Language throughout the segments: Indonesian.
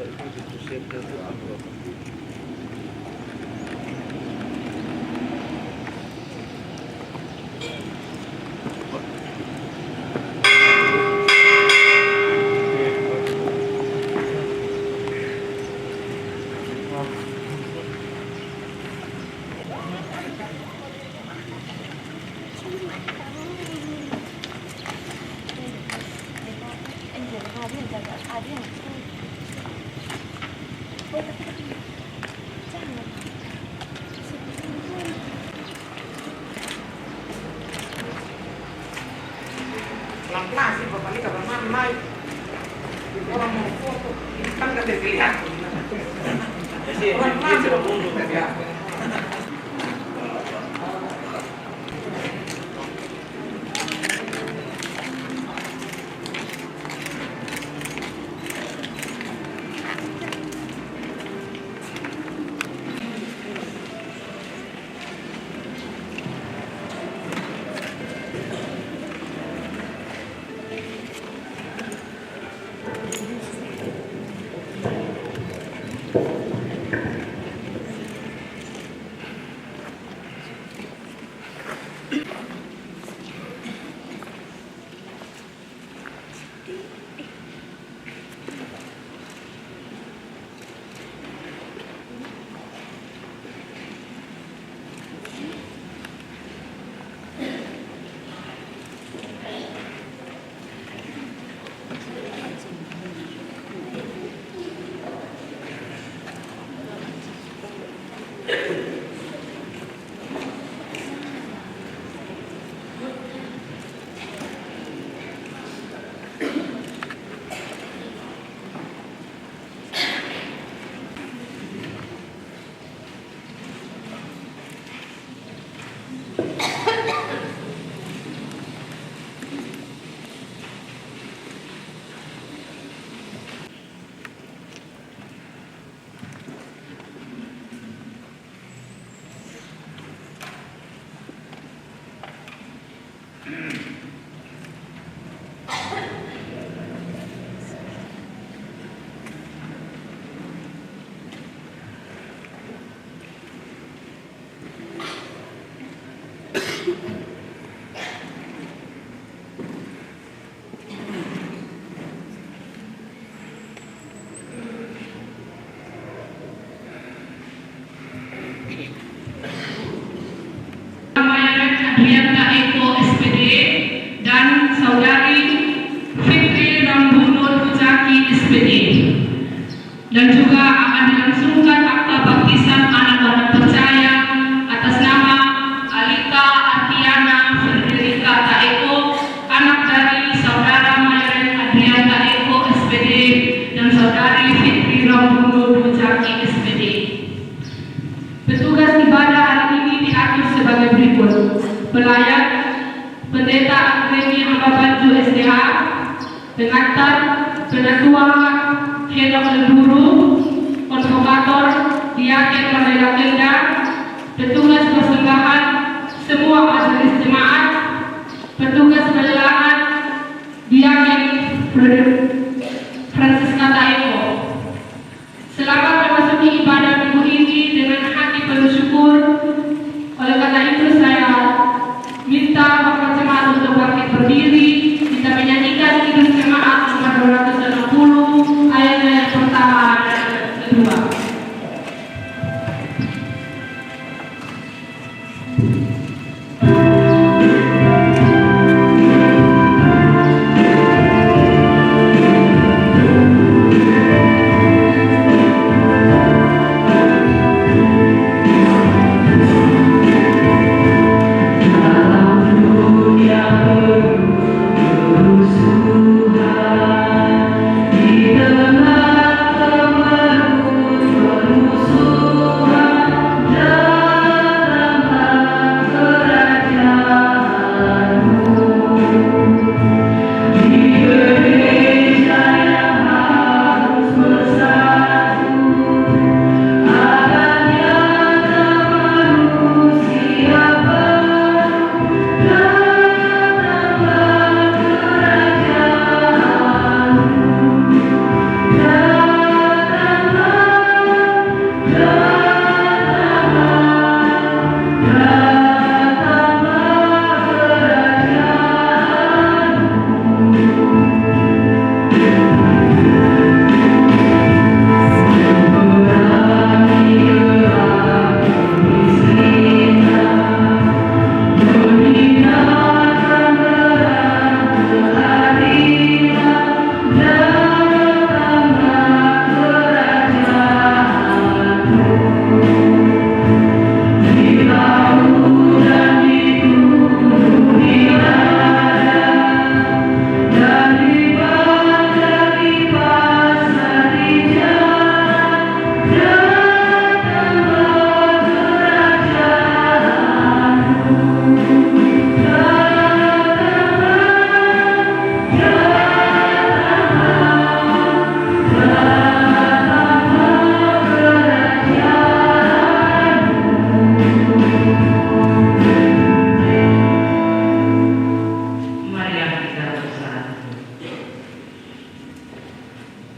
itu diusirnya itu ambruk. Pelan-pelan sih, Bapak ini kalau main orang mau foto, ini kan gak dilihat. Pelan-pelan sih, Bapak. Adriana Eko SPD dan saudari Fitri Rambunur Muzaki SPD, dan juga akan dilangsungkan akta baptisan anak orang percaya atas nama Alika Artiana Frederica Taeko, anak dari saudara Mayoret Adriana Eko SPD dan saudari Fitri Rambunur Muzaki SPD. Petugas ibadah hari ini diatur sebagai berikut: pelayan Pendeta Agreni Ambabanju SDH, pengantar Penatua Henok Lenduru, konvokator Diaken Mandela Kenda, petugas persenggahan semua majelis jemaat, petugas pelelangan Diaken Francisca Taeko. Selamat memasuki ibadah minggu ini dengan hati penuh syukur. Oleh karena itu saya minta Bapak Jemaat untuk bangkit berdiri. Kita menyanyikan Kidung Jemaat nomor 260 ayatnya yang pertama dan kedua.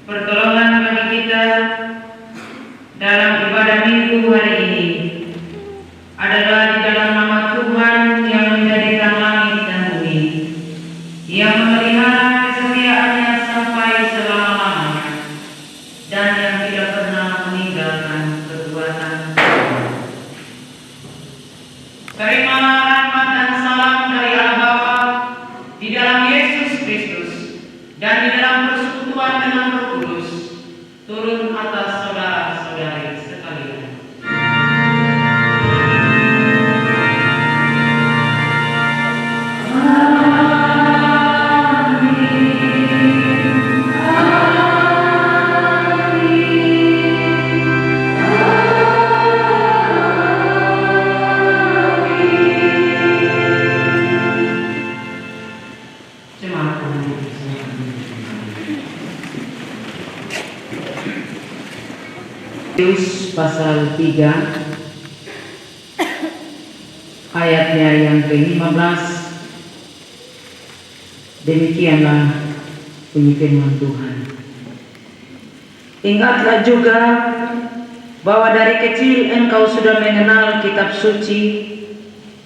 pertolongan bagi kita dalam ibadah minggu hari ini adalah di dalam nama Tuhan yang menjadikan langit dan bumi, yang memelihara kesetiaannya sampai selama-lamanya, dan yang tidak pernah meninggalkan perbuatan. Terimalah rahmat dan salam dari Allah Bapa di dalam Yesus Kristus dan di dalam persekutuan dengan Roh Kudus turun atas saudara-saudari sekalian. Matius pasal 3 ayatnya yang ke-15. Demikianlah bunyi firman Tuhan. Ingatlah juga bahwa dari kecil engkau sudah mengenal kitab suci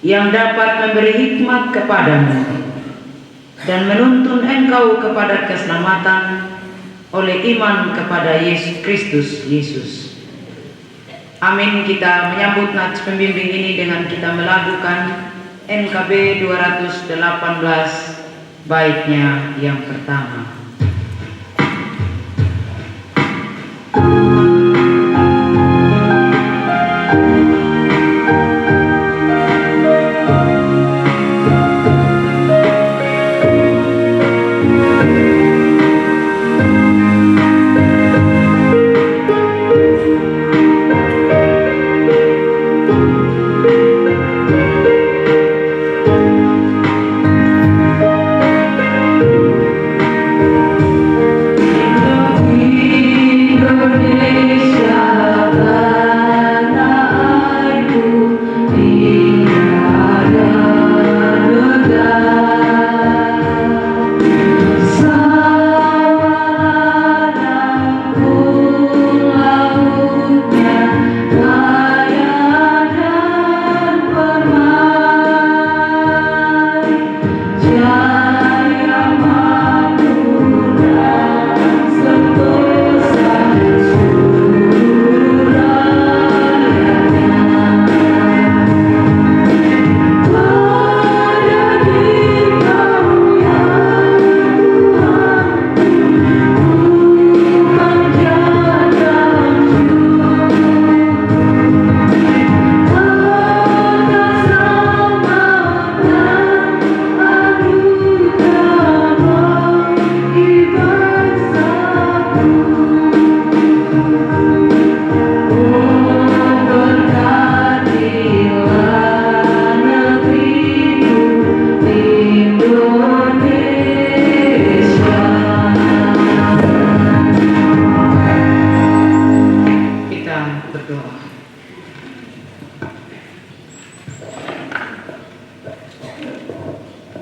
yang dapat memberi hikmat kepadamu dan menuntun engkau kepada keselamatan oleh iman kepada Yesus Kristus Yesus. Amin. Kita menyambut nats pembimbing ini dengan kita melakukan NKB 218 baitnya yang pertama.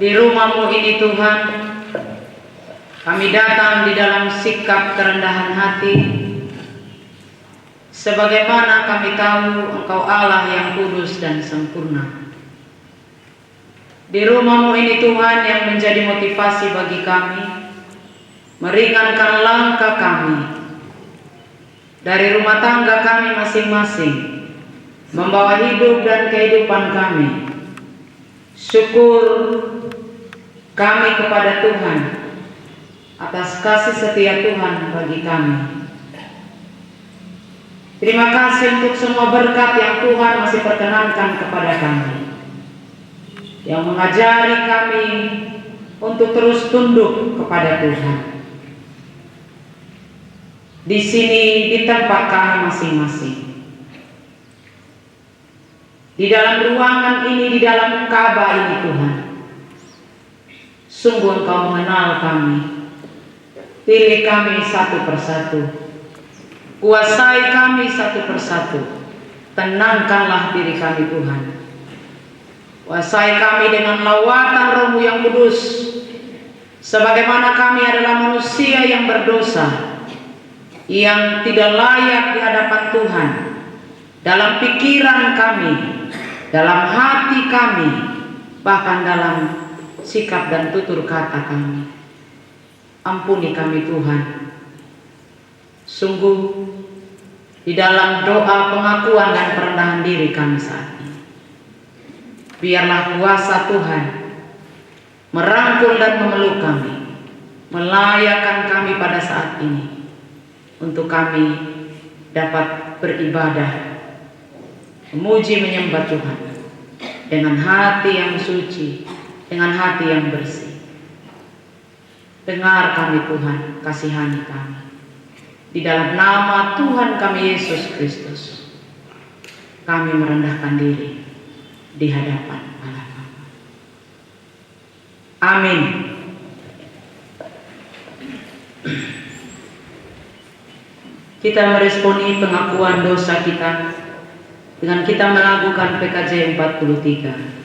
Di rumah-Mu ini Tuhan, kami datang di dalam sikap kerendahan hati, sebagaimana kami tahu Engkau Allah yang kudus dan sempurna. Di rumah-Mu ini Tuhan yang menjadi motivasi bagi kami, meringankan langkah kami, dari rumah tangga kami masing-masing, membawa hidup dan kehidupan kami. Syukur kami kepada Tuhan atas kasih setia Tuhan bagi kami. Terima kasih untuk semua berkat yang Tuhan masih perkenankan kepada kami, yang mengajari kami untuk terus tunduk kepada Tuhan. Di sini, di tempat kami masing-masing, di dalam ruangan ini, di dalam Ka'bah ini Tuhan, sungguh Engkau mengenal kami. Pilih kami satu persatu, kuasai kami satu persatu, tenangkanlah diri kami Tuhan. Kuasai kami dengan lawatan Roh-Mu yang kudus, sebagaimana kami adalah manusia yang berdosa, yang tidak layak di hadapan Tuhan, dalam pikiran kami, dalam hati kami, bahkan dalam sikap dan tutur kata kami. Ampuni kami Tuhan. Sungguh di dalam doa pengakuan dan perendahan diri kami saat ini, biarlah kuasa Tuhan merangkul dan memeluk kami, melayakkan kami pada saat ini, untuk kami dapat beribadah, memuji menyembah Tuhan dengan hati yang suci, dengan hati yang bersih. Dengar kami Tuhan, kasihani kami. Di dalam nama Tuhan kami Yesus Kristus, kami merendahkan diri di hadapan Allah Bapa. Amin. Kita meresponi pengakuan dosa kita dengan kita melakukan PKJ 43.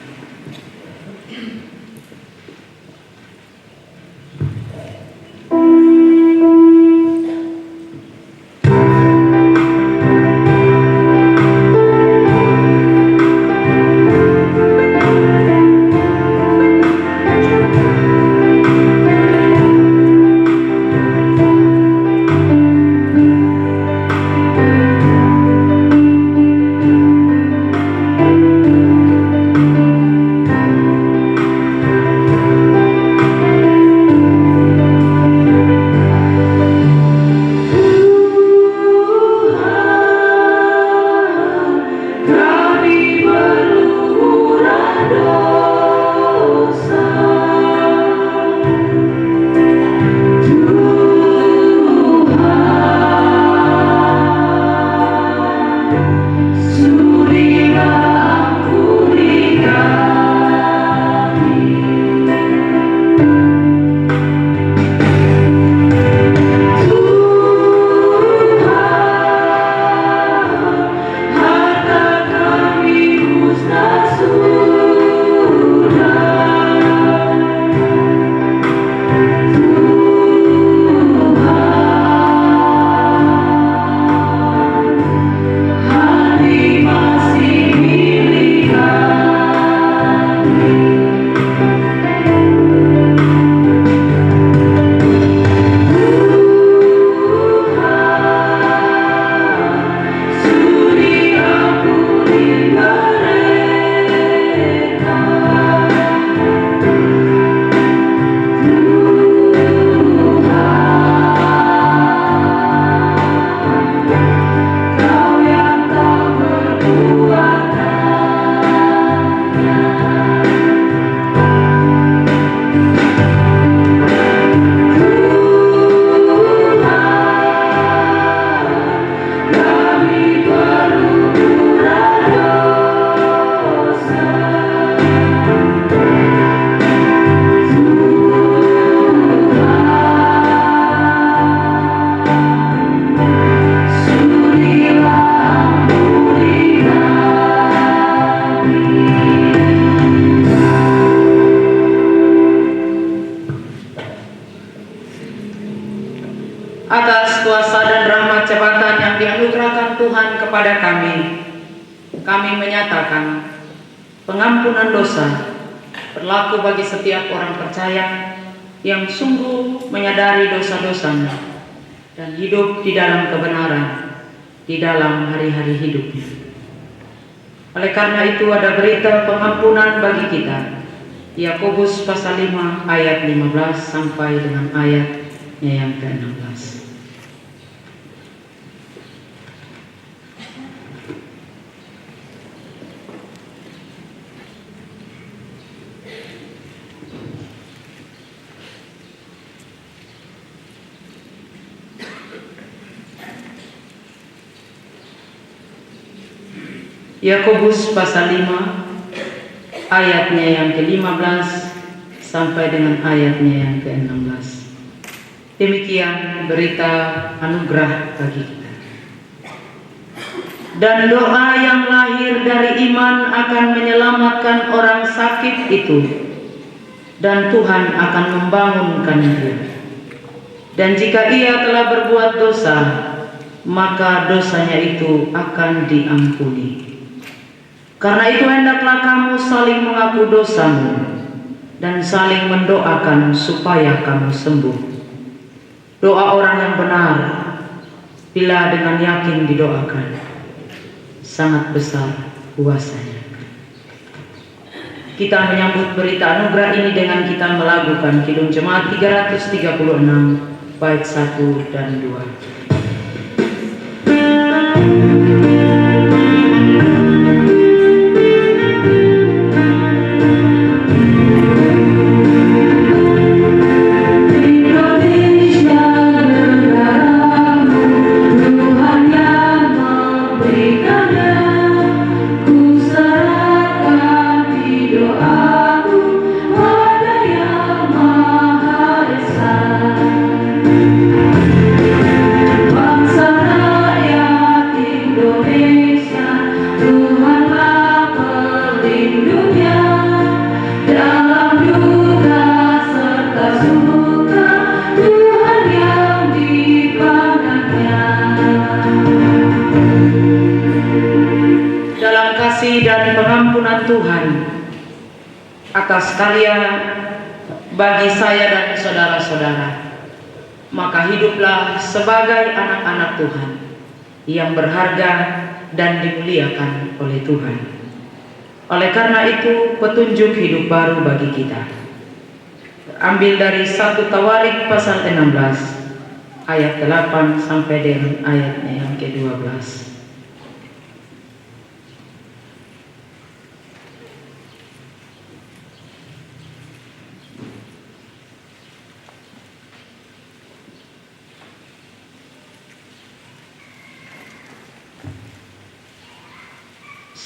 Atas kuasa dan rahmat jabatan yang dianugerahkan Tuhan kepada kami menyatakan pengampunan dosa berlaku bagi setiap orang percaya yang sungguh menyadari dosa-dosanya dan hidup di dalam kebenaran di dalam hari-hari hidupnya. Oleh karena itu ada berita pengampunan bagi kita. Yakobus pasal 5 ayat 15 sampai dengan ayatnya yang ke-16. Yakobus pasal 5 ayatnya yang ke-15 sampai dengan ayatnya yang ke-16. Demikian berita anugerah bagi kita. Dan doa yang lahir dari iman akan menyelamatkan orang sakit itu, dan Tuhan akan membangunkan dia. Dan jika ia telah berbuat dosa, maka dosanya itu akan diampuni. Karena itu hendaklah kamu saling mengaku dosamu dan saling mendoakan supaya kamu sembuh. Doa orang yang benar, bila dengan yakin didoakan, sangat besar kuasanya. Kita menyambut berita anugerah ini dengan kita melakukan Kidung Jemaat 336 bait 1 dan 2. Dan pengampunan Tuhan atas kalian bagi saya dan saudara-saudara, maka hiduplah sebagai anak-anak Tuhan yang berharga dan dimuliakan oleh Tuhan. Oleh karena itu, petunjuk hidup baru bagi kita ambil dari 1 Tawarik pasal 16 ayat 8 sampai dengan ayatnya yang ke-12.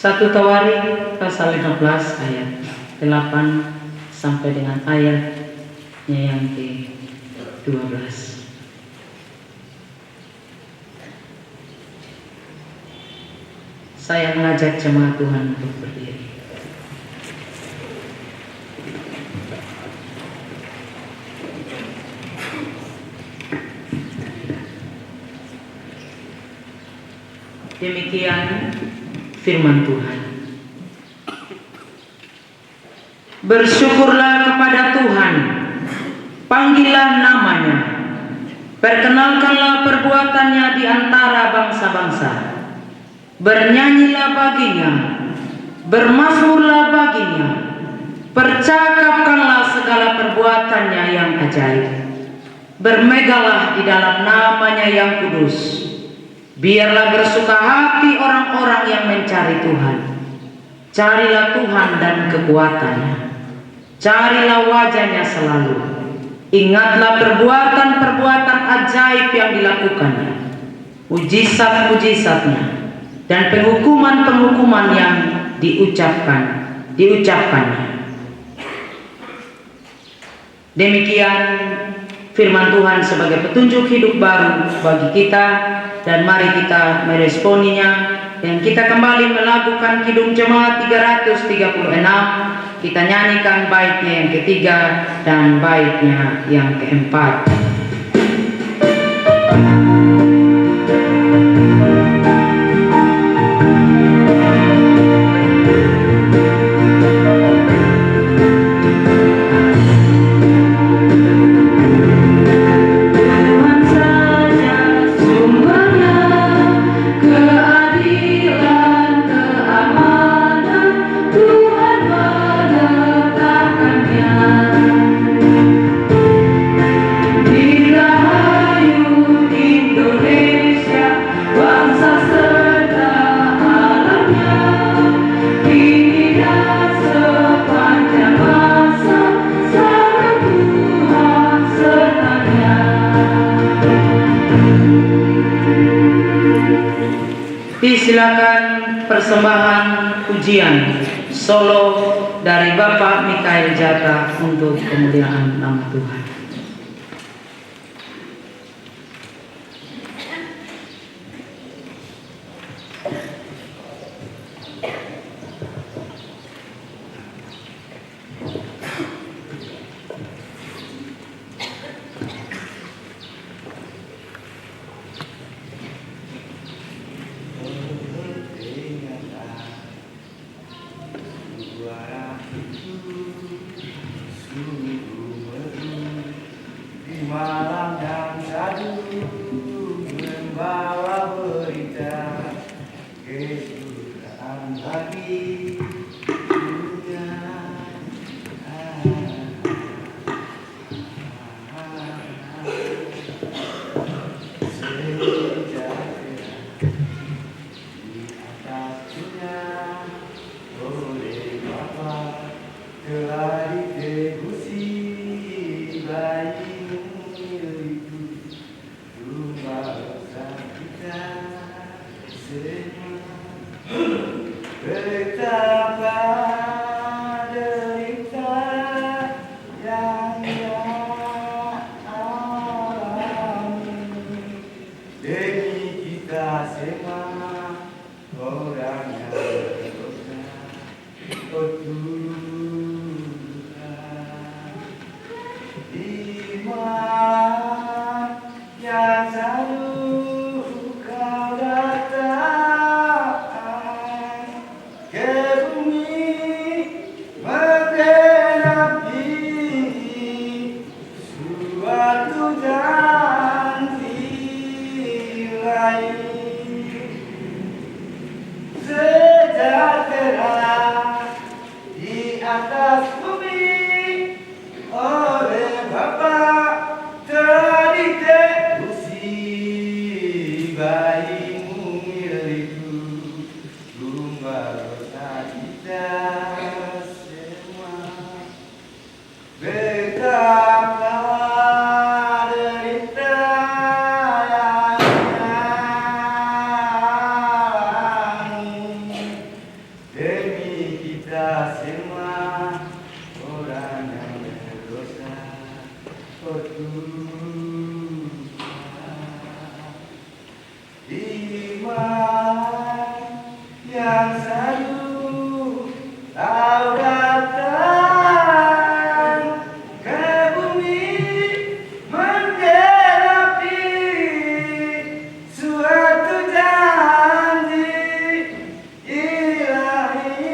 1 Tawarik pasal 15 ayat 8 sampai dengan ayatnya yang ke-12. Saya mengajak jemaat Tuhan untuk berdiri. Demikian firman Tuhan. Bersyukurlah kepada Tuhan, panggillah namanya, perkenalkanlah perbuatannya di antara bangsa-bangsa, bernyanyilah baginya, bermazmurlah baginya, percakapkanlah segala perbuatannya yang ajaib, bermegalah di dalam namanya yang kudus. Biarlah bersuka hati orang-orang yang mencari Tuhan. Carilah Tuhan dan kekuatannya, carilah wajahnya selalu. Ingatlah perbuatan-perbuatan ajaib yang dilakukannya, mujizat-mujizatnya, dan penghukuman-penghukuman yang diucapkannya. Demikian firman Tuhan sebagai petunjuk hidup baru bagi kita, dan mari kita meresponinya. Dan kita kembali melakukan Kidung Jemaat 336. Kita nyanyikan baitnya yang ketiga dan baitnya yang keempat. Disilakan persembahan pujian solo dari Bapak Mikael Jaka untuk kemuliaan nama Tuhan. bagi dunia. Sejahtera di atas dunia oleh Bapa telah ditebusi bayimu itu rumah dosa kita semua. Betapa derita yang ia alami demi kita semua orang yang berdosa. Oh Tuhan, iman yang selalu Kau datang ke bumi menggenapi suatu janji lain. Sejahtera di atas bumi oleh Bapa telah ditebusi bayimu milikku rumah dosa kita semua. Betapa derita yang demi kita semua orang yang berdosa. Oh Tuhan, iman yang selalu Kau datang ke bumi menggenapi suatu janji ilahi.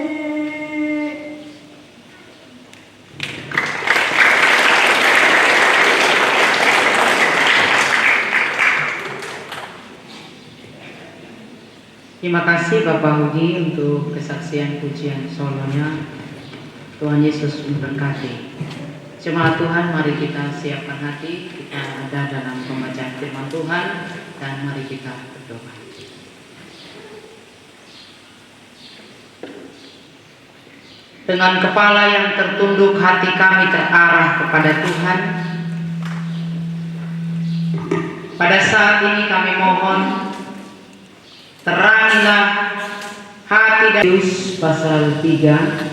Terima kasih Bapak Hugi untuk kesaksian pujian solonya. Tuhan Yesus memberkati. Jemaat Tuhan, mari kita siapkan hati, kita ada dalam pembacaan firman Tuhan, dan mari kita berdoa. Dengan kepala yang tertunduk, hati kami terarah kepada Tuhan. Pada saat ini kami mohon, terangilah hati Matius pasal 3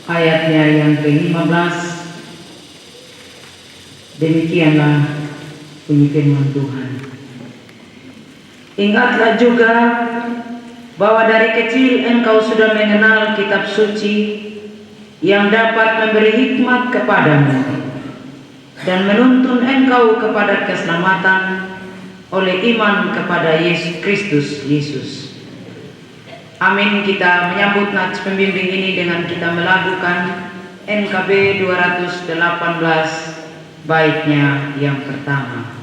ayatnya yang ke-15. Demikianlah bunyi firman Tuhan. Ingatlah juga bahwa dari kecil engkau sudah mengenal kitab suci yang dapat memberi hikmat kepadamu dan menuntun engkau kepada keselamatan oleh iman kepada Yesus Kristus Yesus. Amin. Kita menyambut nats pembimbing ini dengan kita melakukan NKB 218 baitnya yang pertama.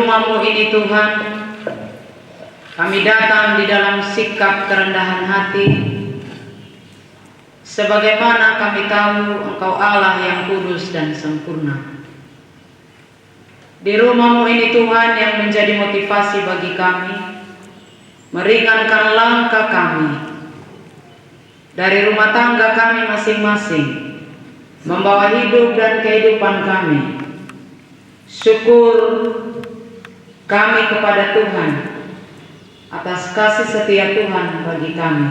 rumah-Mu ini Tuhan, kami datang di dalam sikap kerendahan hati, sebagaimana kami tahu Engkau Allah yang kudus dan sempurna. Di rumah-Mu ini Tuhan yang menjadi motivasi bagi kami, meringankan langkah kami dari rumah tangga kami masing-masing, membawa hidup dan kehidupan kami. Syukur kami kepada Tuhan atas kasih setia Tuhan bagi kami.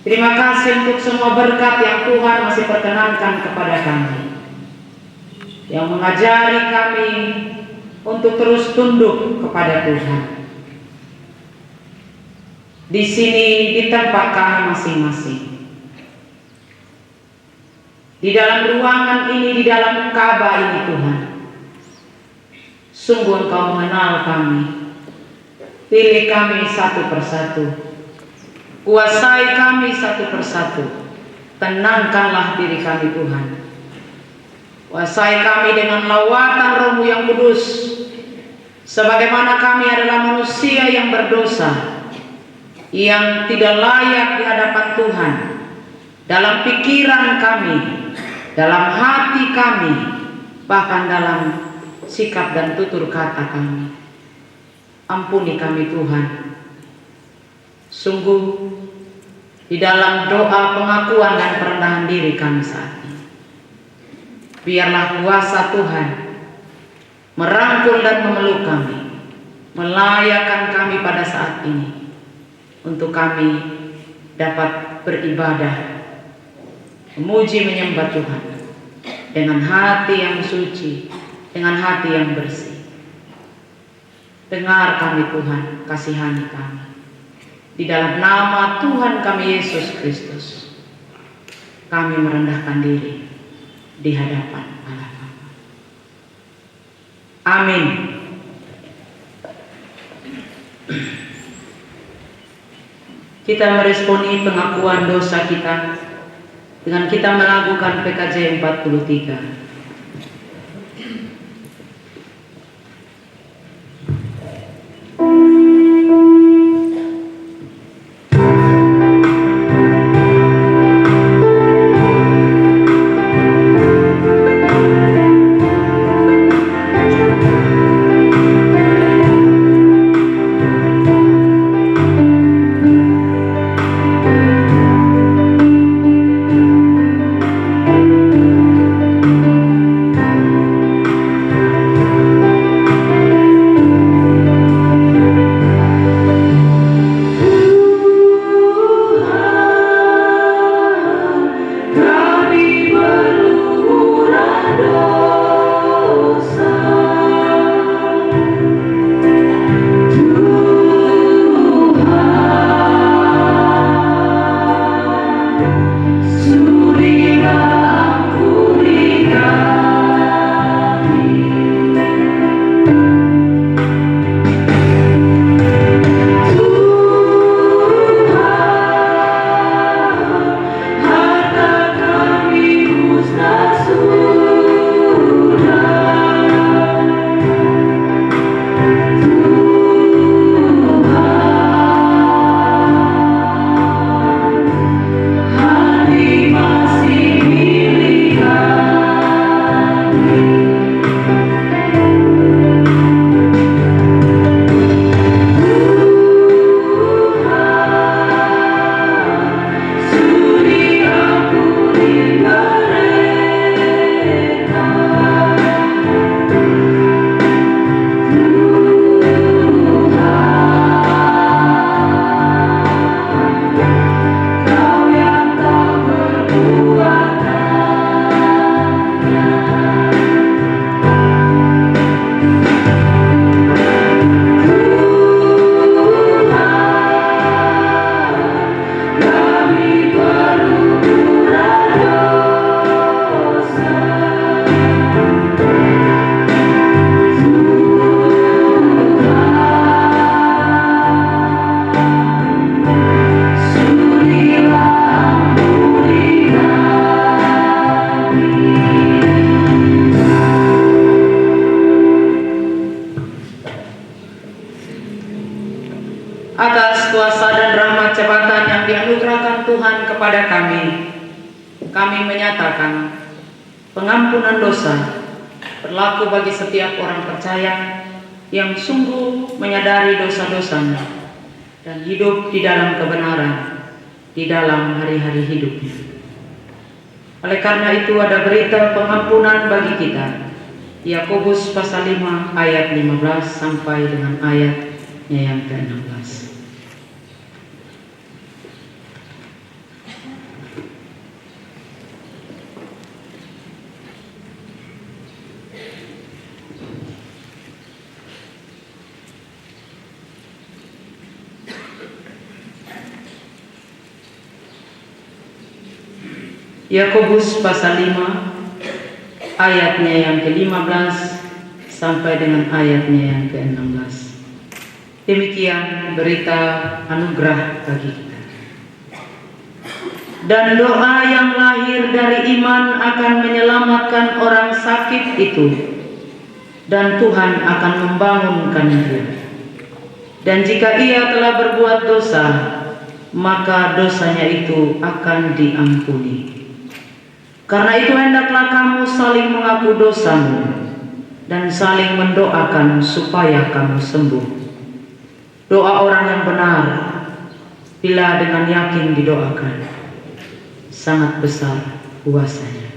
Terima kasih untuk semua berkat yang Tuhan masih perkenankan kepada kami, yang mengajari kami untuk terus tunduk kepada Tuhan. Di sini di tempat kami masing-masing, di dalam ruangan ini, di dalam Ka'bah ini Tuhan, sungguh Engkau mengenal kami. Pilih kami satu persatu, kuasai kami satu persatu, tenangkanlah diri kami Tuhan. Kuasai kami dengan lawatan Roh-Mu yang kudus, sebagaimana kami adalah manusia yang berdosa, yang tidak layak di hadapan Tuhan, dalam pikiran kami, dalam hati kami, bahkan dalam sikap dan tutur kata kami. Ampuni kami Tuhan. Sungguh di dalam doa pengakuan dan perendahan diri kami saat ini, biarlah kuasa Tuhan merangkul dan memeluk kami, melayakkan kami pada saat ini, untuk kami dapat beribadah, memuji menyembah Tuhan dengan hati yang suci, dengan hati yang bersih. Dengar kami Tuhan, kasihani kami. Di dalam nama Tuhan kami Yesus Kristus, kami merendahkan diri di hadapan Allah Bapa. Amin. Kita meresponi pengakuan dosa kita dengan kita melakukan PKJ 43. atas kuasa dan rahmat jabatan yang dianugerahkan Tuhan kepada kami menyatakan pengampunan dosa berlaku bagi setiap orang percaya yang sungguh menyadari dosa-dosanya dan hidup di dalam kebenaran di dalam hari-hari hidupnya. Oleh karena itu ada berita pengampunan bagi kita. Yakobus pasal 5 ayat 15 sampai dengan ayatnya yang ke-16. Yakobus pasal 5 ayatnya yang ke-15 sampai dengan ayatnya yang ke-16. Demikian berita anugerah bagi kita. Dan doa yang lahir dari iman akan menyelamatkan orang sakit itu, dan Tuhan akan membangunkan dia. Dan jika ia telah berbuat dosa, maka dosanya itu akan diampuni. Karena itu hendaklah kamu saling mengaku dosamu dan saling mendoakan supaya kamu sembuh. Doa orang yang benar bila dengan yakin didoakan sangat besar kuasanya.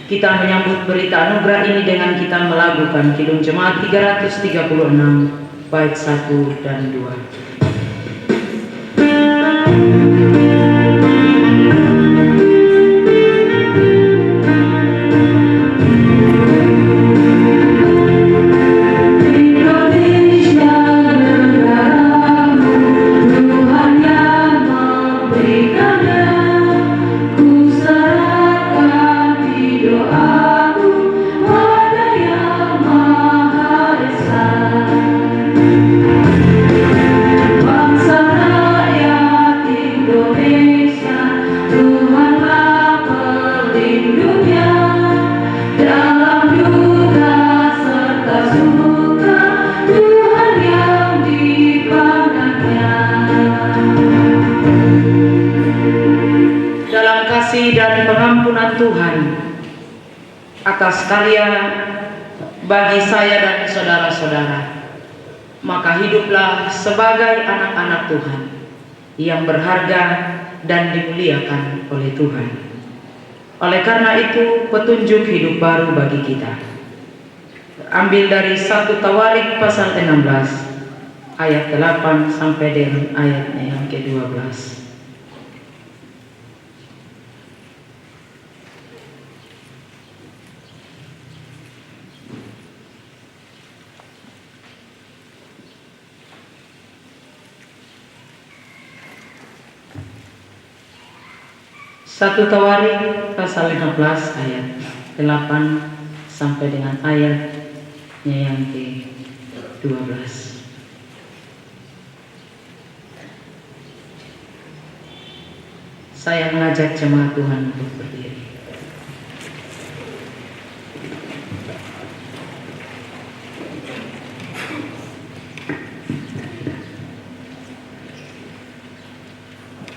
Kita menyambut berita anugerah ini dengan kita melakukan Kidung Jemaat 336 bait 1 dan 2. Dan pengampunan Tuhan atas kalian bagi saya dan saudara-saudara, maka hiduplah sebagai anak-anak Tuhan yang berharga dan dimuliakan oleh Tuhan. Oleh karena itu petunjuk hidup baru bagi kita ambil dari 1 Tawarik pasal 16 ayat 8 sampai dengan ayatnya yang ke-12. 1 Tawarik pasal 15 ayat 8 sampai dengan ayatnya yang ke-12. Saya mengajak jemaat Tuhan untuk berdiri.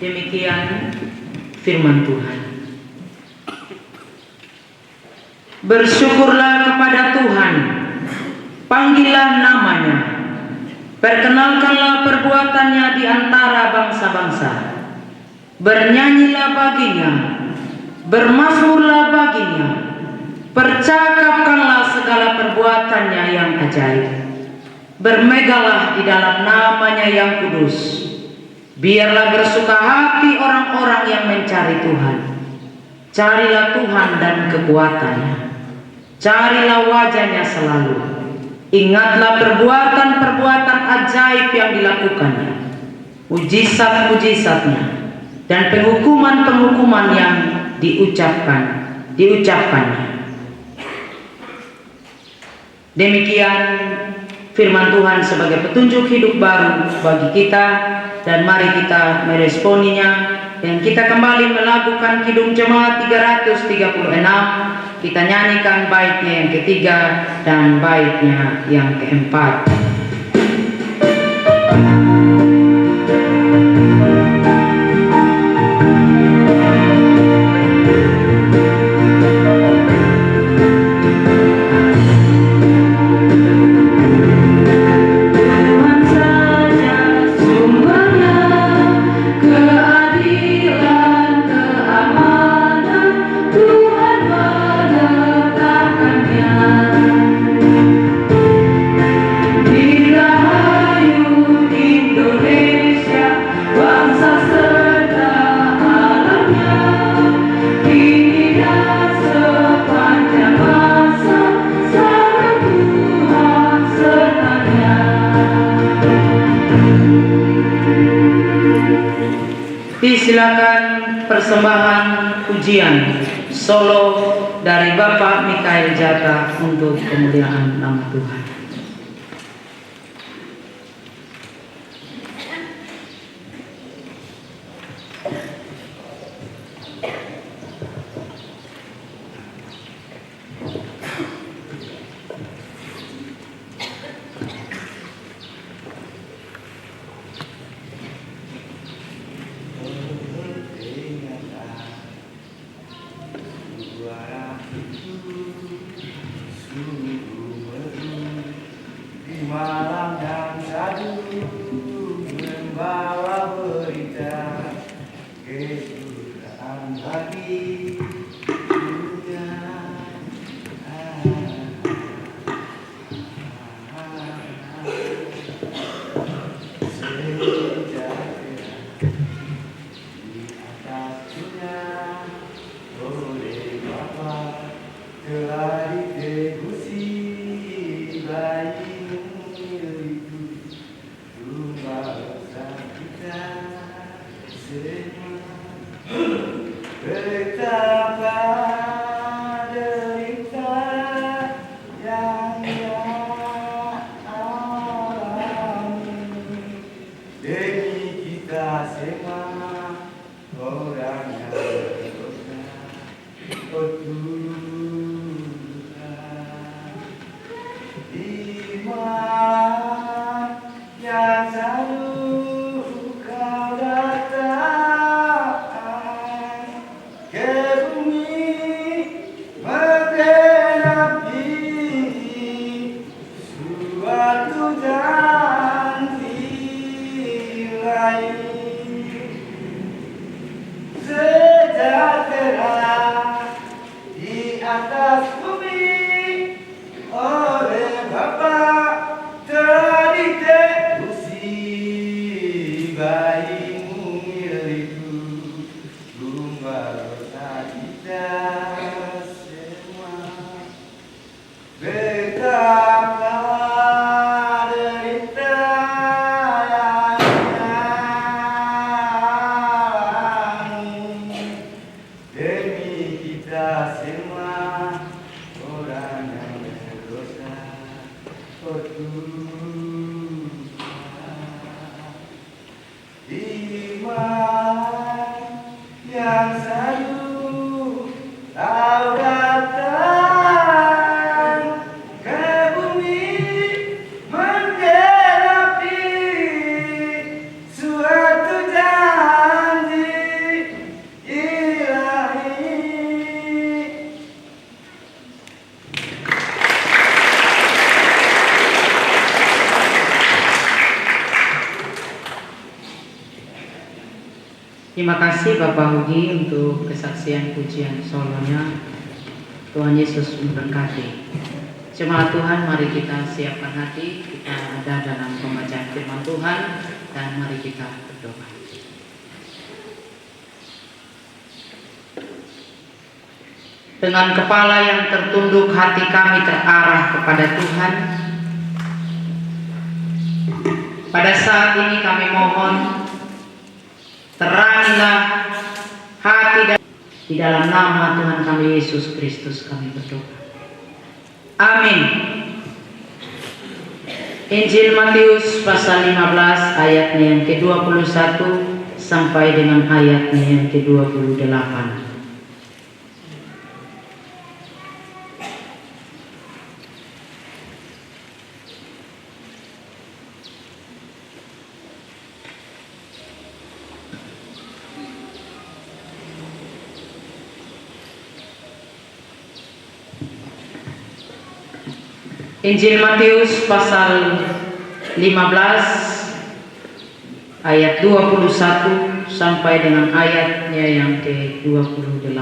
Demikian firman Tuhan. Bersyukurlah kepada Tuhan, panggillah namanya, perkenalkanlah perbuatannya di antara bangsa-bangsa, bernyanyilah baginya, bermazmurlah baginya, percakapkanlah segala perbuatannya yang ajaib, bermegalah di dalam namanya yang kudus. Biarlah bersuka hati orang-orang yang mencari Tuhan. Carilah Tuhan dan kekuatannya. Carilah wajahnya selalu. Ingatlah perbuatan-perbuatan ajaib yang dilakukannya, mujizat-mujizatnya, dan penghukuman-penghukuman yang diucapkannya. Demikian firman Tuhan sebagai petunjuk hidup baru bagi kita. Dan mari kita meresponinya. Dan kita kembali melakukan Kidung Jemaat 336. Kita nyanyikan baitnya yang ketiga dan baitnya yang keempat. Disilakan persembahan pujian solo dari Bapak Mikael Jaka untuk kemuliaan nama Tuhan. Malam yang sadu membawa berita kesudahan bagi dunia. Sejahtera di atas dunia oleh Bapa telah ditebusi bayi. Betapa derita yang ia alami demi kita semua orang yang berdosa. Oh Tuhan, di malam yang selalu Kau datang ke bumi menggenapi suatu janji lain. Sejahtera di atas bumi oleh Bapa telah ditebusi bayi-Mu itu tumbal dosa kita semua. Betapa derita yang alami demi kita semua orang yang berdosa. Oh Tuhan, di malam yang selalu Kau datang ke bumi menggenapi suatu janji ilahi. Terima kasih Bapak Hugi untuk kesaksian pujian solonya. Tuhan Yesus memberkati. Jemaat Tuhan, mari kita siapkan hati. Kita ada dalam pembacaan firman Tuhan dan mari kita berdoa. Dengan kepala yang tertunduk, hati kami terarah kepada Tuhan. Pada saat ini kami mohon, terangilah hati dan di dalam nama Tuhan kami Yesus Kristus kami berdoa. Amin. Injil Matius pasal 15 ayatnya yang ke-21 sampai dengan ayatnya yang ke-28. Injil Matius pasal 15 ayat 21 sampai dengan ayatnya yang ke-28.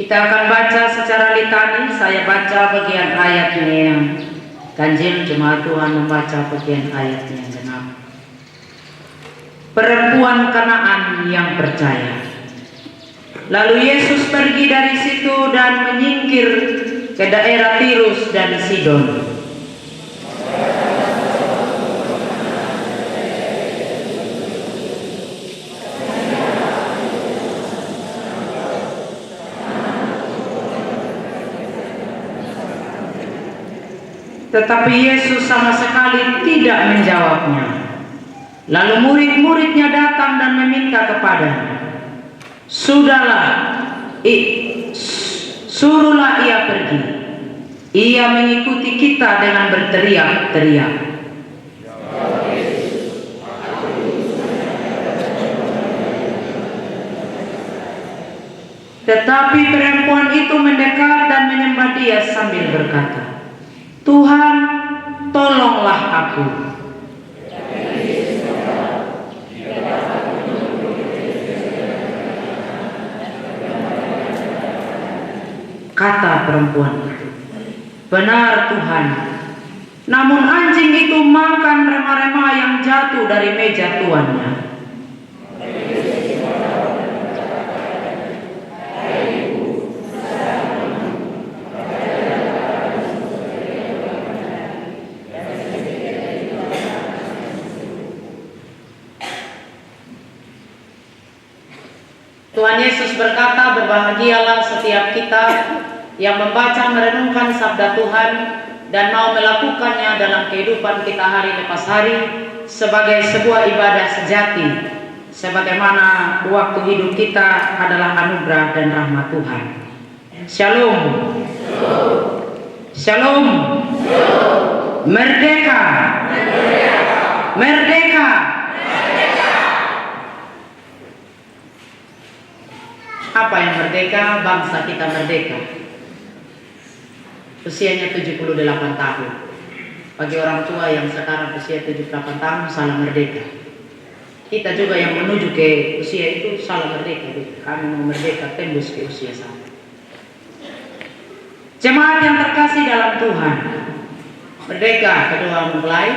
Kita akan baca secara litani. Saya baca bagian ayatnya yang ganjil, jemaat Tuhan membaca bagian ayatnya yang genap. Perempuan Kanaan yang percaya. Lalu Yesus pergi dari situ dan menyingkir ke daerah Tirus dan Sidon. Tetapi Yesus sama sekali tidak menjawabnya. Lalu murid-muridnya datang dan meminta kepadanya, "Sudahlah, suruhlah ia pergi. Ia mengikuti kita dengan berteriak-teriak." Tetapi perempuan itu mendekat dan menyembah Dia sambil berkata, "Tuhan, tolonglah aku." Kata perempuan itu, "Benar Tuhan, namun anjing itu makan rema-rema yang jatuh dari meja tuannya." Tuhan Yesus berkata, berbahagialah setiap kita yang membaca merenungkan sabda Tuhan dan mau melakukannya dalam kehidupan kita hari lepas hari sebagai sebuah ibadah sejati, sebagaimana waktu hidup kita adalah anugerah dan rahmat Tuhan. Shalom. Shalom. Merdeka. Merdeka. Apa yang merdeka? Bangsa kita merdeka. Usianya 78 tahun. Bagi orang tua yang sekarang usia 78 tahun salah merdeka. Kita juga yang menuju ke usia itu salah merdeka. Kami mau merdeka tembus ke usia sana. Jemaat yang terkasih dalam Tuhan, merdeka kedua mempelai.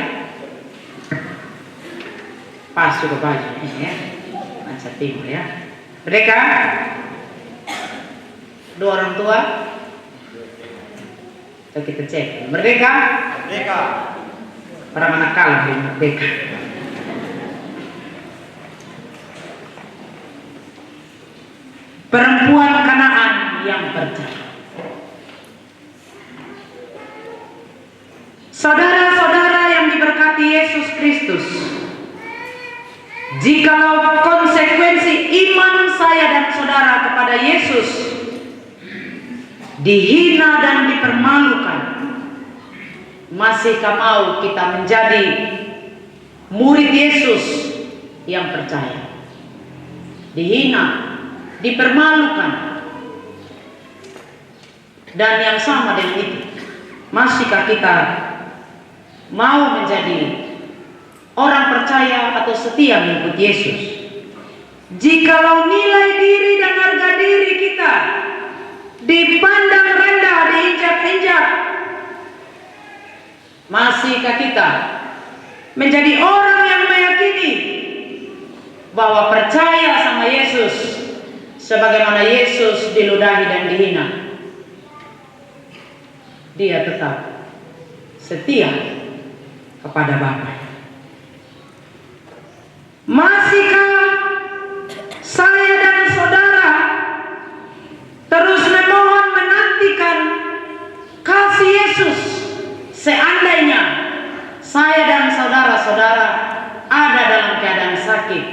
Pas juga baju ini ya, Manca Timur ya. Merdeka. Dua orang tua. Coba kita cek. Merdeka. Merdeka. Orang anak kalah di merdeka. Perempuan Kanaan yang percaya. Saudara-saudara yang diberkati Yesus Kristus, jikalau konsekuensi iman saya dan saudara kepada Yesus dihina dan dipermalukan, masihkah mau kita menjadi murid Yesus yang percaya? Dihina, dipermalukan, dan yang sama dengan itu, masihkah kita mau menjadi orang percaya atau setia mengikut Yesus? Jikalau nilai diri dan harga diri kita dipandang rendah, diinjak-injak, masihkah kita menjadi orang yang meyakini bahwa percaya sama Yesus sebagaimana Yesus diludahi dan dihina, Dia tetap setia kepada Bapa? Masihkah saya dan saudara terus memohon menantikan kasih Yesus seandainya saya dan saudara-saudara ada dalam keadaan sakit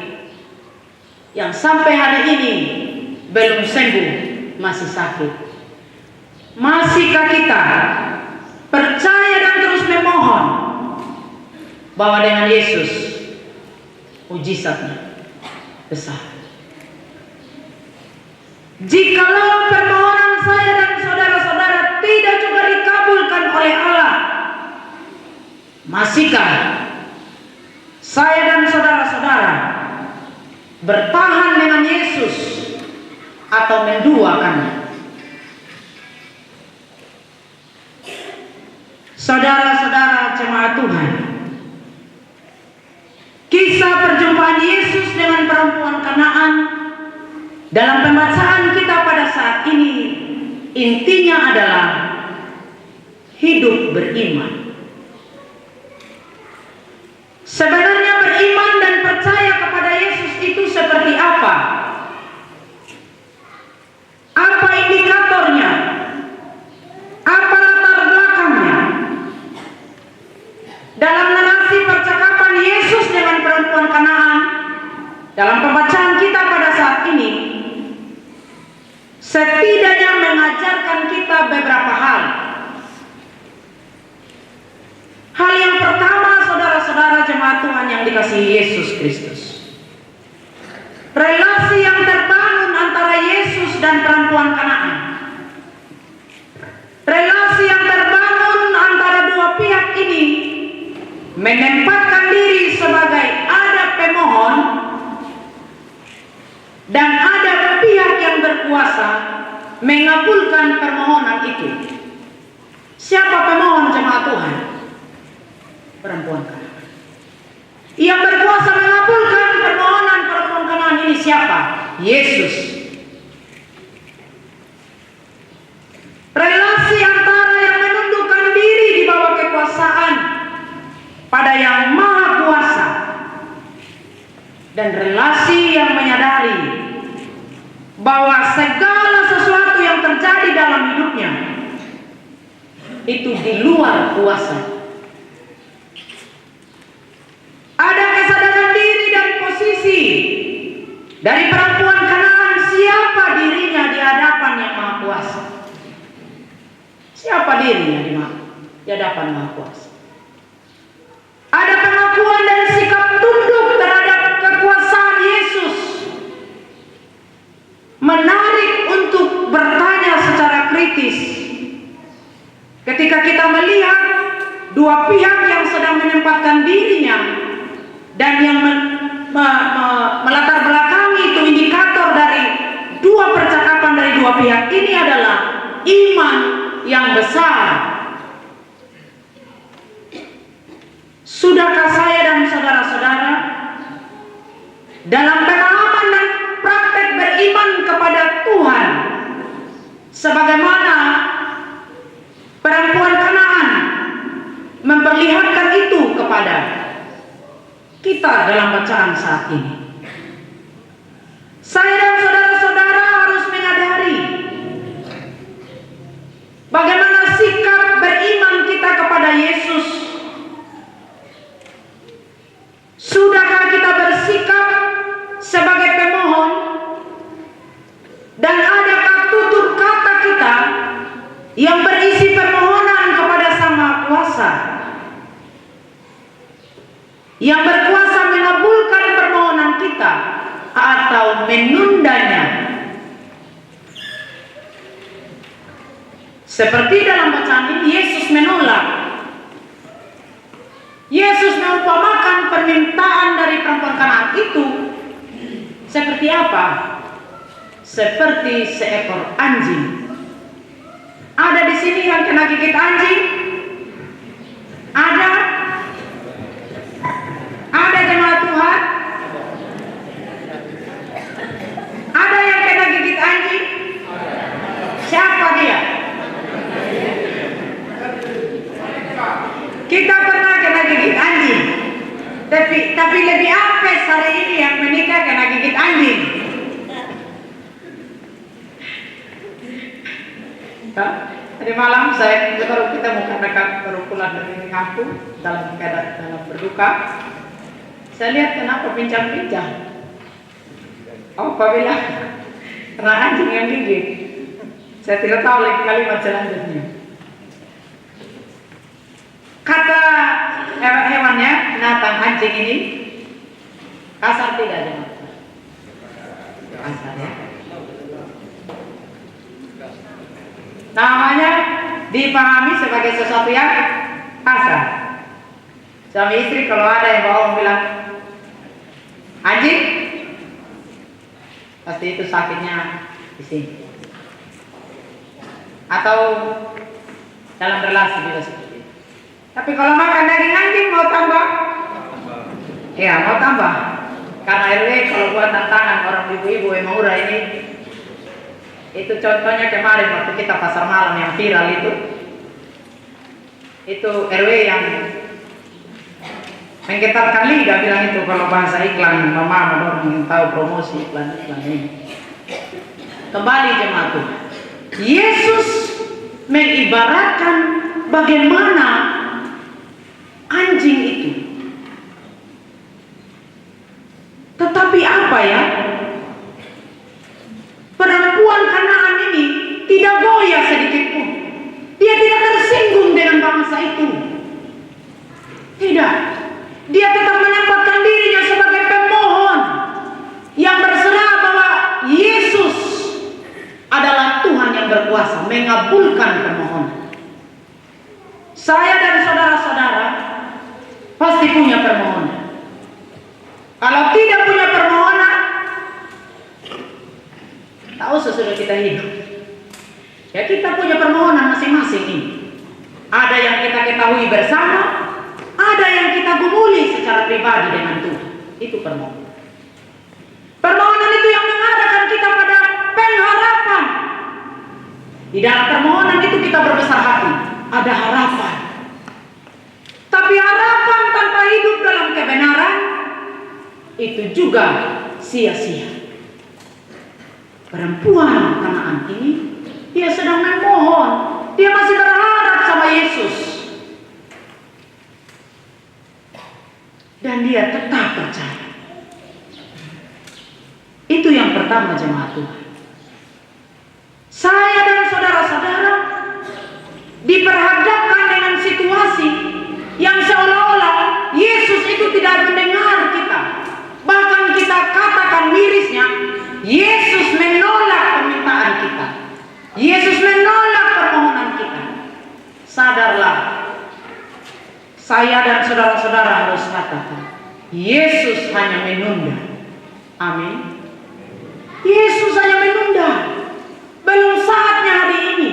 yang sampai hari ini belum sembuh, masih sakit? Masihkah kita percaya dan terus memohon bahwa dengan Yesus mujizatnya, besar. Jikalau permohonan saya dan saudara-saudara tidak juga dikabulkan oleh Allah, masihkah saya dan saudara-saudara bertahan dengan Yesus atau menduakannya? Saudara-saudara jemaat Tuhan, kisah perjumpaan Yesus dengan perempuan Kanaan dalam pembacaan kita pada saat ini intinya adalah hidup beriman. Sebenarnya beriman dan percaya kepada Yesus itu seperti apa? Apa indikatornya? Apa latar belakangnya? Dalam narasi percakapan Yesus dengan perempuan Kanaan dalam pembacaan kita pada saat ini, setidaknya mengajarkan kita beberapa hal. Hal yang pertama, saudara-saudara jemaat Tuhan yang dikasihi Yesus Kristus, relasi yang terbangun antara Yesus dan perempuan Kanaan, relasi yang terbangun antara dua pihak ini menempatkan diri sebagai ada pemohon dan ada pihak yang berkuasa mengabulkan permohonan itu. Siapa pemohon jemaat Tuhan? Perempuan Kanaan. Yang berkuasa mengabulkan permohonan perempuan Kanaan ini siapa? Yesus. Relasi antara yang menundukkan diri di bawah kekuasaan pada yang maha kuasa dan relasi yang menyadari bahwa segala sesuatu yang terjadi dalam hidupnya itu di luar kuasa. Ada kesadaran diri dan posisi dari perempuan Kanaan siapa dirinya di hadapan yang maha kuasa. Siapa dirinya di hadapan maha kuasa. Ada pengakuan dan sikap tunduk terhadap kekuasaan Yesus. Menarik untuk bertanya secara kritis. Ketika kita melihat dua pihak yang sedang menempatkan dirinya dan yang melatar belakangi itu indikator dari dua percakapan dari dua pihak ini adalah iman yang besar. Sudahkah saya dan saudara-saudara dalam pengalaman dan praktek beriman kepada Tuhan sebagaimana perempuan Kanaan memperlihatkan itu kepada kita dalam bacaan saat ini? Saya dan saudara-saudara harus menyadari bagaimana sikap beriman kita kepada Yesus. Sudahkah kita bersikap sebagai pemohon dan adakah tutur kata kita yang berisi permohonan kepada Sang Maha Kuasa yang berkuasa mengabulkan permohonan kita atau menundanya? Seperti dalam bacaan ini Yesus menolak. Yesus mengumpamakan permintaan dari perempuan Kanaan itu seperti apa? Seperti seekor anjing. Ada di sini yang kena gigit anjing? Ada? Ada jemaat Tuhan? Ada yang kena gigit anjing? Siapa dia? Kita pernah kena gigit anjing, tapi lebih apes hari ini yang menikah kena gigit anjing. Tadi malam baru kita mau baru pulang dari kampung dalam berduka. Saya lihat kenapa pincang-pincang. Apabila kena anjing yang gigit. Saya tidak tahu lagi kalimat selanjutnya. Kata hewannya, binatang anjing ini kasar tidak jemaat. asal ya. Namanya dipahami sebagai sesuatu yang asal. Suami istri kalau ada yang bohong bilang anjing, pasti itu sakitnya di sini. Atau dalam relasi juga seperti itu. Tapi kalau makan daging anjing mau tambah? Ya mau tambah. Karena RW kalau buat tantangan orang ibu-ibu yang murah ini, itu contohnya kemarin waktu kita pasar malam yang viral itu RW yang menggetarkan lidah bilang itu kalau bahasa iklan mama orang yang tahu promosi iklan ini. Kembali jemaat Tuhan, Yesus mengibaratkan bagaimana anjing itu. Tetapi apa ya? Perempuan Kanaan ini tidak goyah sedikit pun. Dia tidak tersinggung dengan bangsa itu. Tidak. Dia tetap menempatkan dirinya sebagai pemohon yang berserah bahwa Yesus adalah Tuhan yang berkuasa mengabulkan permohonan. Saya dan saudara-saudara pasti punya permohonan. Kalau tidak punya permohonan, tahu sesudah kita hidup. Ya kita punya permohonan masing-masing ini. Ada yang kita ketahui bersama, ada yang kita gumuli secara pribadi dengan Tuhan. Itu permohonan. Permohonan itu yang mengarahkan kita pada pengharapan. Di dalam permohonan itu kita berbesar hati. Ada harapan. Tapi harapan tanpa hidup dalam kebenaran itu juga sia-sia. Perempuan Kanaan ini dia sedang memohon. Dia masih berharap sama Yesus. Dan dia tetap percaya. Itu yang pertama jemaat Tuhan. Saya dan saudara-saudara diperhadapkan dengan situasi yang seolah-olah Yesus itu tidak mendengar kita. Bahkan kita katakan mirisnya, Yesus menolak permintaan kita. Yesus menolak permohonan kita. Sadarlah, saya dan saudara-saudara harus katakan, Yesus hanya menunda. Amin. Yesus hanya menunda. Belum saatnya hari ini.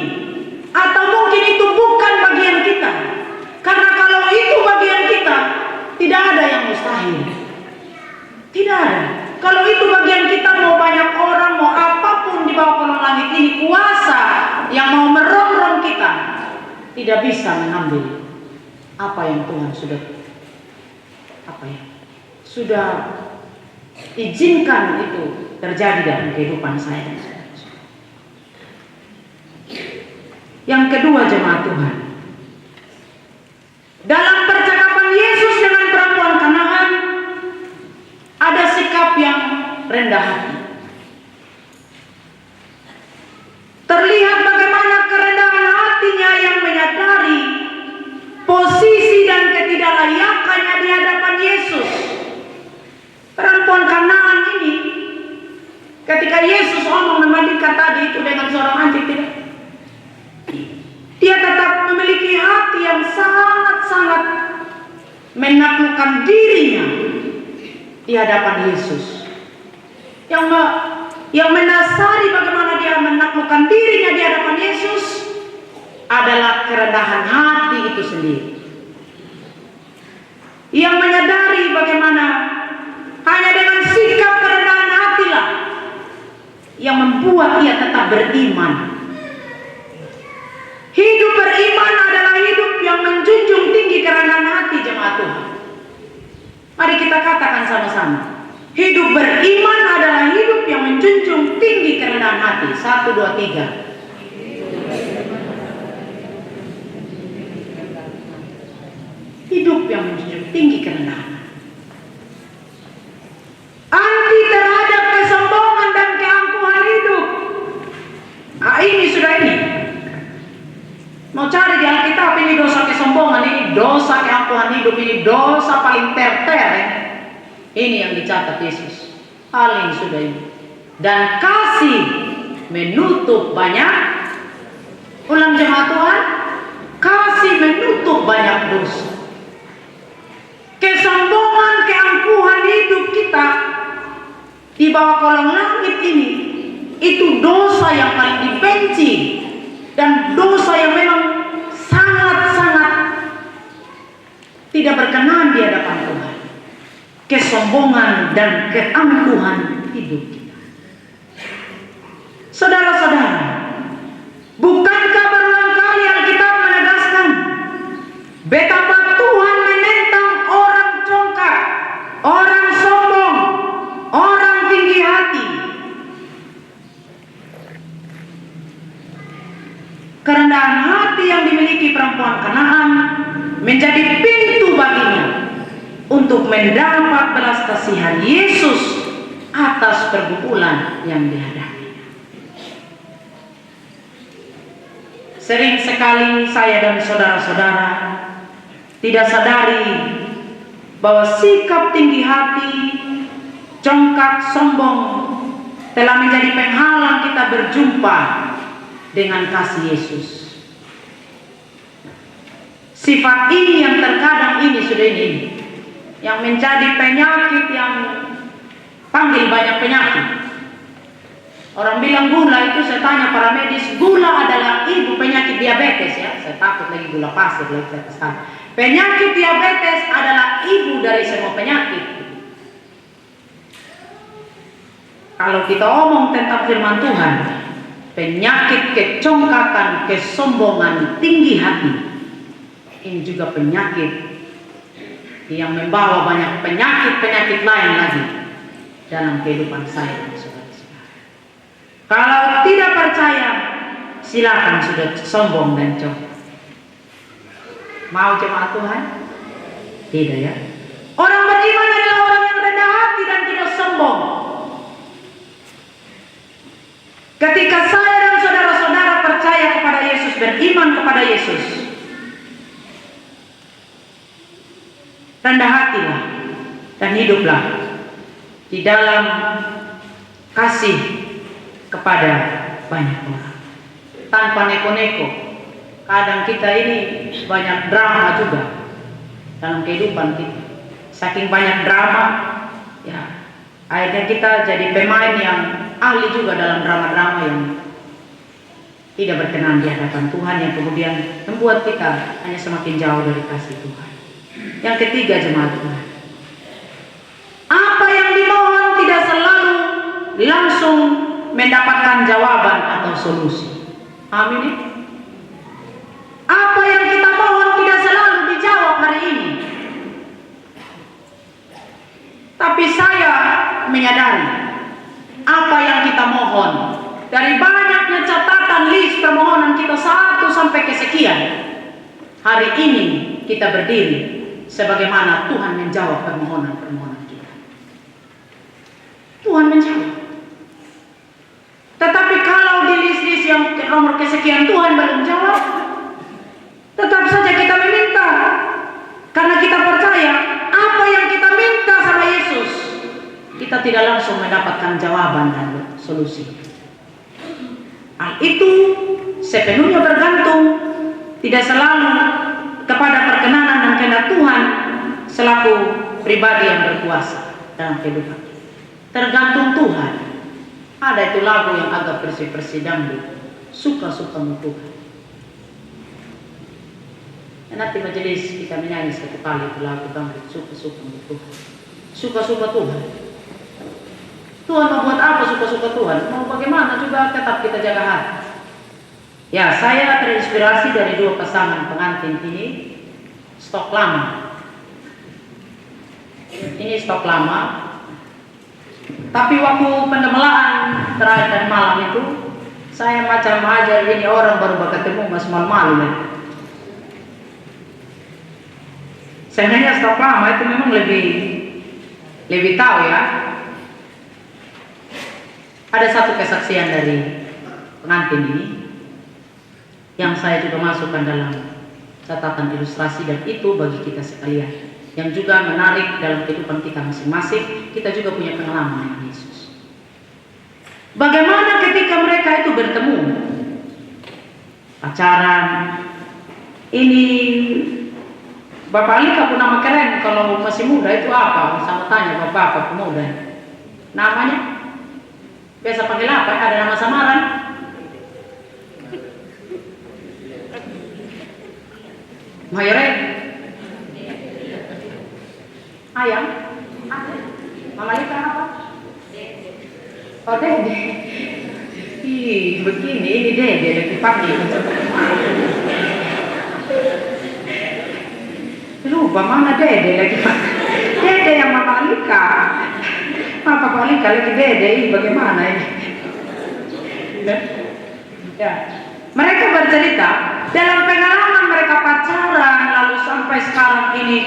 Atau mungkin itu bukan bagian kita. Karena kalau itu bagian kita, tidak ada yang mustahil. Tidak ada. Kalau itu bagian kita, mau banyak orang, mau apapun di bawah kolong langit ini, kuasa yang mau merongrong kita, tidak bisa mengambil apa yang Tuhan sudah izinkan itu terjadi dalam kehidupan saya. Yang kedua jemaat Tuhan, dalam percakapan Yesus dengan perempuan Kanaan ada sikap yang rendah hati. Terlihat bagaimana kerendahan hatinya yang menyadari posisi dan ketidaklayakannya di hadapan Yesus. Perempuan Kanaan ini, ketika Yesus membandingkan tadi itu dengan seorang anjing, tidak. Dia tetap memiliki hati yang sangat-sangat menaklukkan dirinya di hadapan Yesus. Yang mendasari bagaimana dia menaklukkan dirinya di hadapan Yesus adalah kerendahan hati itu sendiri. Yang menyadari bagaimana hanya dengan sikap kerendahan hatilah yang membuat ia tetap beriman. Hidup beriman adalah hidup yang menjunjung tinggi kerendahan hati jemaat Tuhan. Mari kita katakan sama-sama. Hidup beriman adalah hidup yang menjunjung tinggi kerendahan hati. 1, 2, 3. Hidup yang menjunjung tinggi kerendahan hati. Anti terhadap kesombongan dan keangkuhan hidup. Ini sudah ini. Mau cari di Alkitab ini dosa kesombongan, ini dosa keangkuhan hidup, ini dosa paling terter. Ini yang dicatat Yesus. Paling sudah ini. dan kasih menutup banyak. Ulang jemaat Tuhan, kasih menutup banyak dosa. Kesombongan, keangkuhan hidup kita di bawah kolong langit ini, itu dosa yang paling dibenci dan dosa yang memang sangat-sangat tidak berkenan di hadapan Tuhan. Kesombongan dan keangkuhan hidup kita. Saudara-saudara, bukankah berulang kali Alkitab menegaskan betapa Tuhan menentang orang congkak, orang sombong, orang tinggi hati. Kerendahan hati yang dimiliki perempuan Kanaan menjadi pintu baginya untuk mendapat belas kasihan Yesus atas pergumulan yang dihadapi. Sering sekali saya dan saudara-saudara tidak sadari bahwa sikap tinggi hati, congkak, sombong telah menjadi penghalang kita berjumpa dengan kasih Yesus. Sifat ini yang terkadang ini sudah ini yang menjadi penyakit yang panggil banyak penyakit. Orang bilang gula itu, saya tanya para medis, gula adalah ibu penyakit diabetes ya. Saya takut lagi gula pasir lagi saya pesan. Penyakit diabetes adalah ibu dari semua penyakit. Kalau kita omong tentang firman Tuhan, penyakit kecongkakan, kesombongan, tinggi hati, ini juga penyakit yang membawa banyak penyakit-penyakit lain lagi dalam kehidupan saya dan saudara-saudara. Kalau tidak percaya, silakan sudah sombong dan congkak. Mau jemaat Tuhan? Tidak ya. Orang beriman adalah orang yang rendah hati dan tidak sombong. Ketika saya dan saudara-saudara percaya kepada Yesus, beriman kepada Yesus, rendah hatilah dan hiduplah di dalam kasih kepada banyak orang tanpa neko-neko. Kadang kita ini banyak drama juga dalam kehidupan kita. Saking banyak drama, ya akhirnya kita jadi pemain yang ahli juga dalam drama-drama yang tidak berkenan di hadapan Tuhan, yang kemudian membuat kita hanya semakin jauh dari kasih Tuhan. Yang ketiga, jemaat Tuhan, apa yang dimohon tidak selalu langsung mendapatkan jawaban atau solusi. Amin. Apa yang kita mohon tidak selalu dijawab hari ini. Tapi saya menyadari apa yang kita mohon, dari banyaknya catatan list permohonan kita 1 sampai kesekian, hari ini kita berdiri sebagaimana Tuhan menjawab permohonan-permohonan kita. Tuhan menjawab. Tetapi kalau di list-list yang nomor kesekian Tuhan belum jawab, tetap saja kita meminta. Karena kita percaya apa yang kita minta sama Yesus, kita tidak langsung mendapatkan jawaban dan solusi. Hal itu sepenuhnya bergantung tidak selalu kepada perkenanan dan kehendak Tuhan selaku pribadi yang berkuasa dalam kehidupan. Tergantung Tuhan. Ada itu lagu yang agak bersih-bersih dangdut, suka-sukamu Tuhan. Dan nanti majelis kita menyanyi satu kali itu lagu dangdut, suka-sukamu Tuhan. Suka-suka Tuhan. Tuhan mau buat apa suka-suka Tuhan? Mau bagaimana juga tetap kita jaga hati. Ya, saya terinspirasi dari 2 pasangan pengantin ini, stok lama. Ini stok lama. Tapi waktu pendemelaan terakhir dan malam itu, saya macam ajar ini orang baru ketemu mas malu-malu ya. Sebenarnya stok lama itu memang lebih tahu ya. Ada satu kesaksian dari pengantin ini yang saya juga masukkan dalam catatan ilustrasi, dan itu bagi kita sekalian yang juga menarik dalam kehidupan kita masing-masing. Kita juga punya pengalaman dengan Yesus. Bagaimana ketika mereka itu bertemu, pacaran? Ini Bapak Alika pun nama keren kalau masih muda itu apa? Sama tanya bapak pemuda. Namanya biasa panggil apa? Ada nama samaran? Mayoret? Ayam? Mama Alika apa? Oh, Dede. Ih, begini, ini Dede lagi panggil. Lupa mana Dede lagi. Dede yang Mama Alika. Mama Alika lagi Dede, ini bagaimana ini? Ya. Mereka bercerita dalam pengalaman mereka pacaran lalu sampai sekarang ini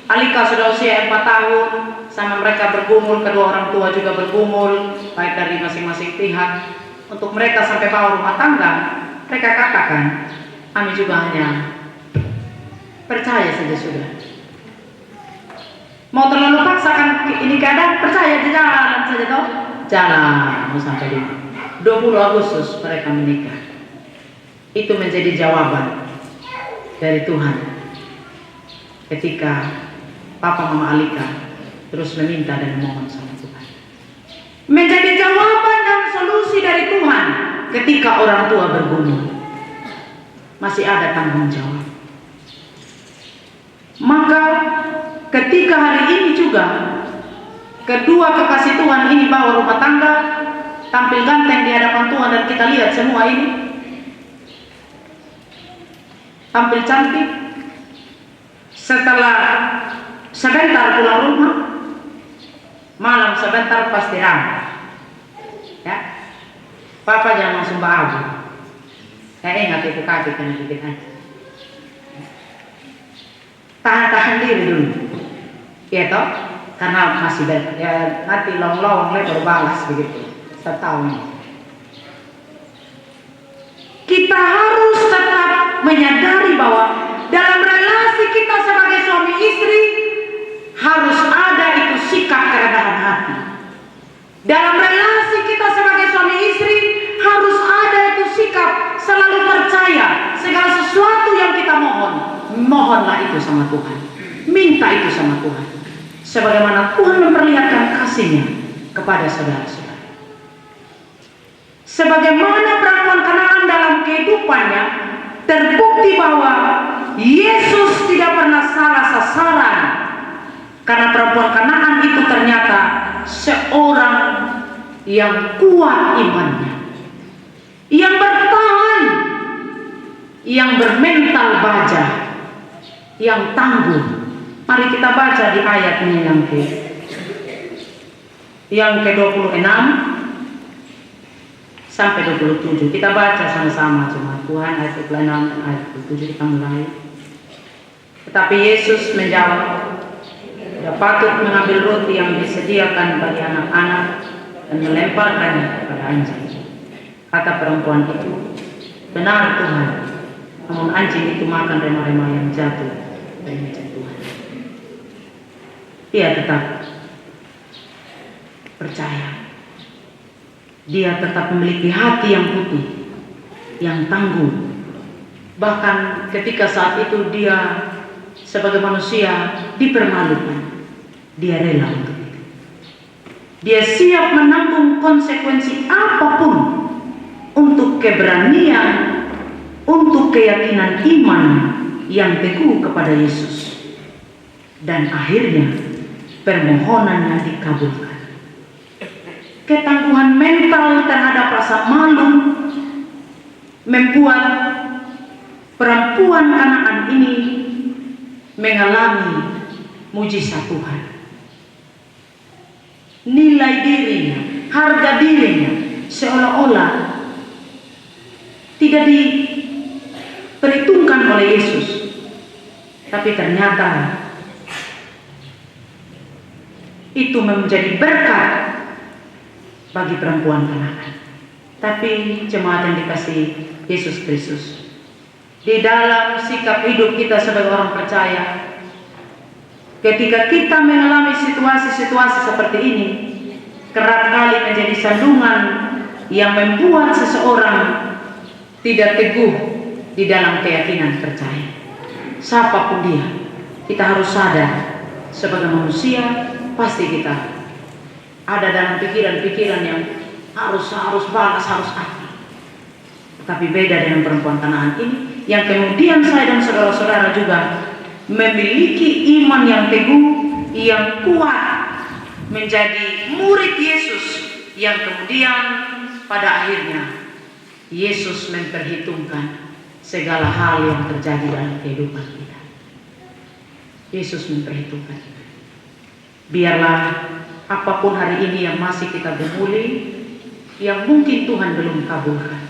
Alika sudah usia 4 tahun, sama mereka bergumul, kedua orang tua juga bergumul, baik dari masing-masing pihak. Untuk mereka sampai bawa rumah tangga, mereka katakan, kami juga hanya percaya saja sudah. Mau terlalu paksakan ini keadaan, percaya di jalan saja toh. Jalan mau sampai di 20 Agustus mereka menikah. Itu menjadi jawaban dari Tuhan ketika Papa Mama Alika terus meminta dan memohon sama Tuhan. Menjadi jawaban dan solusi dari Tuhan ketika orang tua bergumul. Masih ada tanggung jawab. Maka ketika hari ini juga kedua kekasih Tuhan ini bawa rumah tangga, tampil ganteng di hadapan Tuhan, dan kita lihat semua ini tampil cantik. Setelah sebentar pulang rumah, malam sebentar pasti ramai. Ya, Papa jangan langsung bahagia. Saya ingat itu kaki kena dikit aja. Tahan diri dulu, ya toh, karena masih ya nanti long baru balas begitu. Setahun. Kita harus tetap menyadari bahwa dalam relasi kita sebagai suami istri harus ada itu sikap kerendahan hati. Dalam relasi kita sebagai suami istri harus ada itu sikap selalu percaya segala sesuatu yang kita mohonlah itu sama Tuhan, minta itu sama Tuhan, sebagaimana Tuhan memperlihatkan kasih-Nya kepada saudara-saudara. Sebagaimana perempuan Kanaan dalam kehidupannya terbukti bahwa Yesus tidak pernah salah sasaran, karena perempuan Kanaan itu ternyata seorang yang kuat imannya, yang bertahan, yang bermental baja, yang tangguh. Mari kita baca di ayatnya yang ke-26 sampai 27. Kita baca sama-sama jemaat Tuhan, ayat 26 dan ayat 27 kita mulai. Tetapi Yesus menjawab, "Tidak patut mengambil roti yang disediakan bagi anak-anak dan melemparkannya kepada anjing." Kata perempuan itu, "Benar Tuhan, namun anjing itu makan rema-rema yang jatuh dari meja Tuhan." Dia tetap percaya. Dia tetap memiliki hati yang putih, yang tangguh. Bahkan ketika saat itu dia sebagai manusia dipermalukan, dia rela untuk itu. Dia siap menanggung konsekuensi apapun untuk keberanian, untuk keyakinan iman yang teguh kepada Yesus. Dan akhirnya permohonannya dikabulkan. Ketangguhan mental terhadap rasa malu membuat perempuan Kanaan ini mengalami mujizat Tuhan. Nilai dirinya, harga dirinya seolah-olah tidak diperhitungkan oleh Yesus, tapi ternyata itu menjadi berkat bagi perempuan Kanaan. Tapi jemaat yang dikasihi Yesus Kristus, di dalam sikap hidup kita sebagai orang percaya, ketika kita mengalami situasi-situasi seperti ini, kerap kali menjadi sandungan yang membuat seseorang tidak teguh di dalam keyakinan percaya. Siapapun dia, kita harus sadar sebagai manusia pasti kita ada dalam pikiran-pikiran yang harus balas, harus aktif. Tapi beda dengan perempuan Kanaan ini, yang kemudian saya dan saudara-saudara juga memiliki iman yang teguh, yang kuat, menjadi murid Yesus, yang kemudian pada akhirnya Yesus memperhitungkan segala hal yang terjadi dalam kehidupan kita. Yesus memperhitungkan. Biarlah apapun hari ini yang masih kita gumuli, yang mungkin Tuhan belum kabulkan,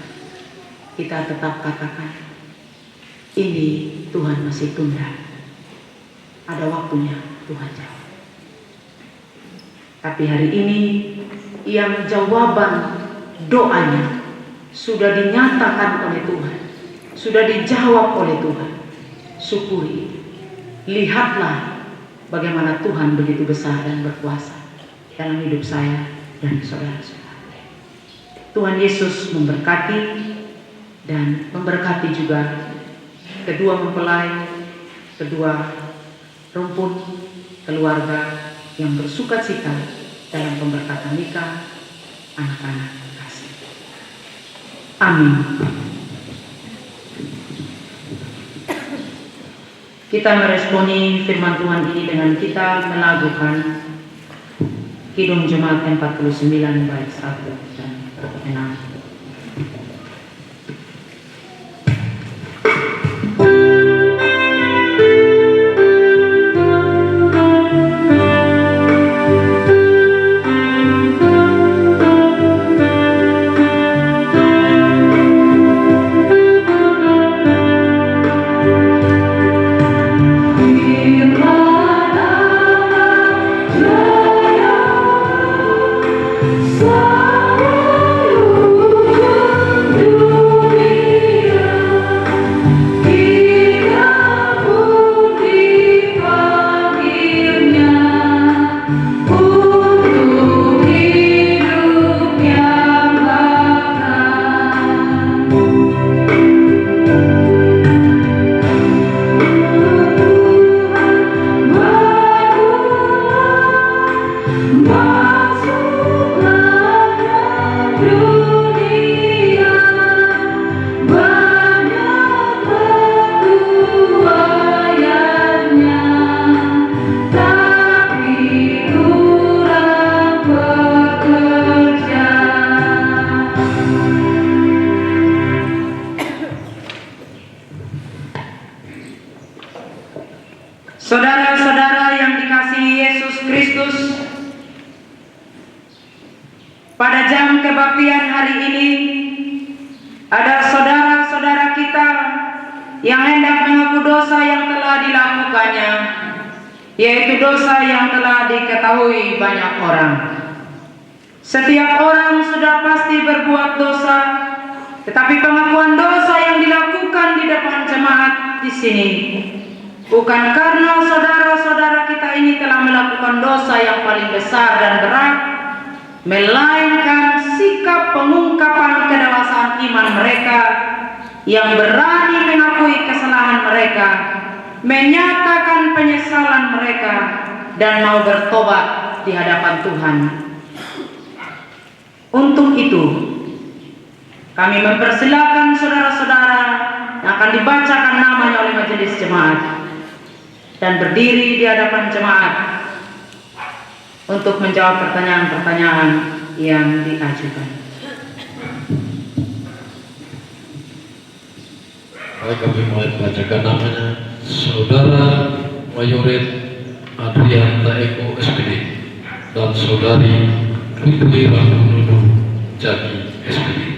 kita tetap katakan, ini Tuhan masih tunda. Ada waktunya Tuhan jawab. Tapi hari ini yang jawaban doanya sudah dinyatakan oleh Tuhan, sudah dijawab oleh Tuhan. Syukuri. Lihatlah bagaimana Tuhan begitu besar dan berkuasa dalam hidup saya dan saudara-saudara. Tuhan Yesus memberkati dan memberkati juga kedua mempelai, kedua rumpun keluarga yang bersukacita dalam pemberkatan nikah anak-anak kasih. Amin. Kita meresponi firman Tuhan ini dengan kita melakukan Kidung Jemaat 49 bait 1 dan 6. Saudara-saudara yang dikasihi Yesus Kristus, pada jam kebaktian hari ini ada saudara-saudara kita yang hendak mengaku dosa yang telah dilakukannya, yaitu dosa yang telah diketahui banyak orang. Setiap orang sudah pasti berbuat dosa, tetapi pengakuan dosa yang dilakukan di depan jemaat di sini bukan karena saudara-saudara kita ini telah melakukan dosa yang paling besar dan berat, melainkan sikap pengungkapan kedewasaan iman mereka yang berani mengakui kesalahan mereka, menyatakan penyesalan mereka, dan mau bertobat di hadapan Tuhan. Untuk itu, kami mempersilakan saudara-saudara yang akan dibacakan namanya oleh majelis jemaat dan berdiri di hadapan jemaat untuk menjawab pertanyaan-pertanyaan yang diajukan. Baik, kami mulai bacakan namanya. Saudara Mayoret Adrianta Eko SPD dan Saudari Putri Rangununu Jaki SPD.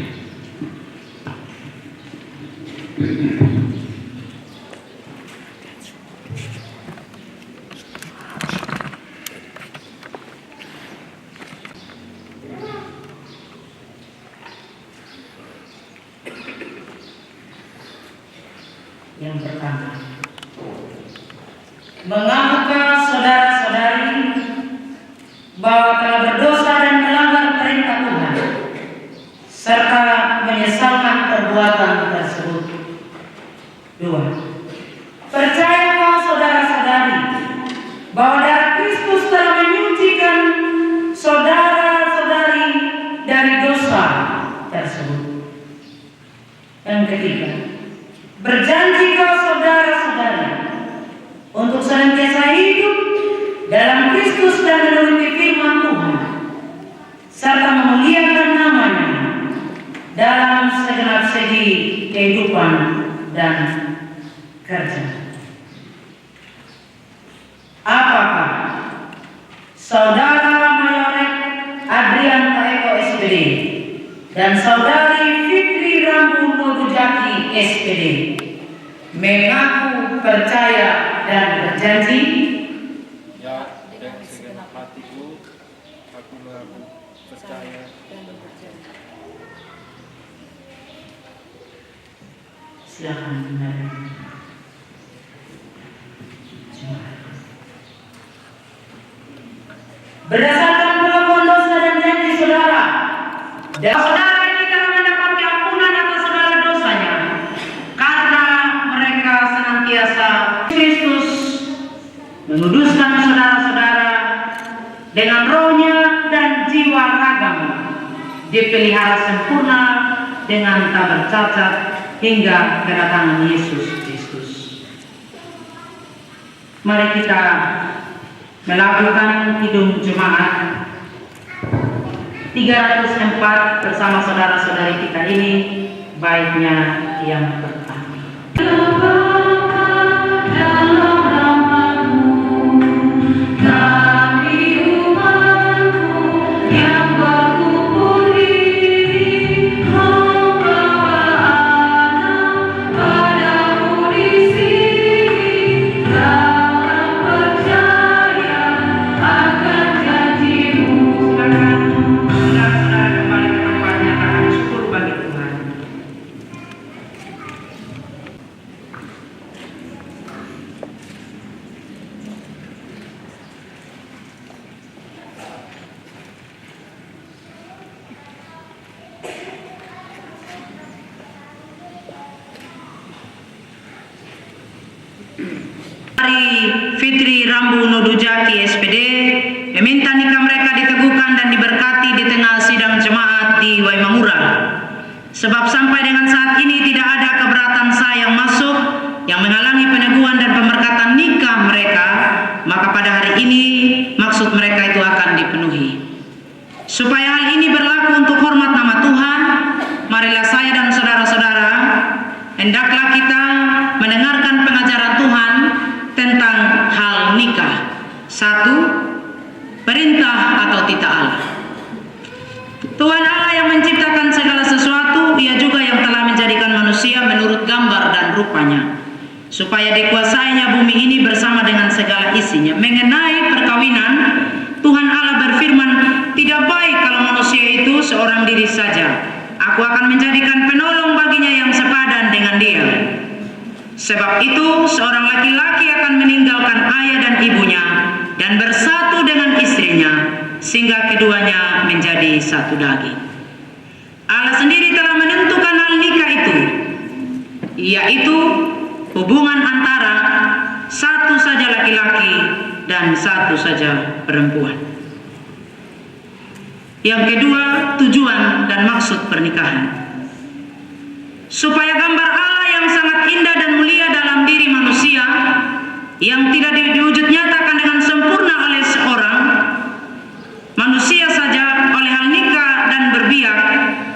Yang pertama, mengapakah saudara-saudari bahwa telah berdosa dan melanggar perintah Tuhan perbuatan tersebut. 2. Percayakah saudara-saudari bahwa darah Kristus telah menyucikan saudara-saudari dari dosa tersebut? Yang ketiga, berjanjikah saudara-saudari untuk senantiasa hidup dalam Kristus dan menuruti firman Tuhan, serta memuliakan namanya dalam segenap segi kehidupan dan kerja? Apakah saudara Mayoret Adrian Taeko SPD dan saudari Fitri Rambu Nodujaki SPD mengaku percaya dan berjanji? Ya, dengan segenap hatiku, aku mengaku percaya dan berjanji. Silakan menerima. Berdasarkan pengakuan dosa dan janji saudara, dan saudara ini telah mendapat keampunan atas segala dosanya karena mereka senantiasa Kristus menguduskan saudara-saudara dengan rohnya dan jiwa ragamu dipelihara sempurna dengan tak bercacat hingga kedatangan Yesus Kristus. Mari kita melakukan Kidung Jemaat 304 bersama saudara-saudari kita ini, baiknya yang pertama. Fitri Rambu Nodujaki SPD meminta nikah mereka diteguhkan dan diberkati di tengah sidang jemaat di Waimangura. Sebab sampai dengan saat ini tidak ada keberatan sah yang masuk yang menghalangi peneguhan dan pemberkatan nikah mereka, maka pada hari ini maksud mereka itu akan dipenuhi. Supaya hal ini berlaku untuk hormat nama Tuhan, marilah saya dan saudara-saudara hendaklah kita mendengarkan pengajaran Tuhan tentang hal nikah. 1. Perintah atau titah Allah. Tuhan Allah yang menciptakan segala sesuatu, Dia juga yang telah menjadikan manusia menurut gambar dan rupanya, supaya dikuasainya bumi ini bersama dengan segala isinya. Mengenai perkawinan, Tuhan Allah berfirman, tidak baik kalau manusia itu seorang diri saja. Aku akan menjadikan penolong baginya yang sepadan dengan dia. Sebab itu seorang laki-laki akan meninggalkan ayah dan ibunya dan bersatu dengan istrinya, sehingga keduanya menjadi satu daging. Allah sendiri telah menentukan hal nikah itu, yaitu hubungan antara satu saja laki-laki dan satu saja perempuan. Yang kedua, tujuan dan maksud pernikahan. Supaya gambar Allah yang sangat indah dan mulia dalam diri manusia yang tidak diwujud nyatakan dengan sempurna oleh seorang manusia saja, oleh hal nikah dan berbiak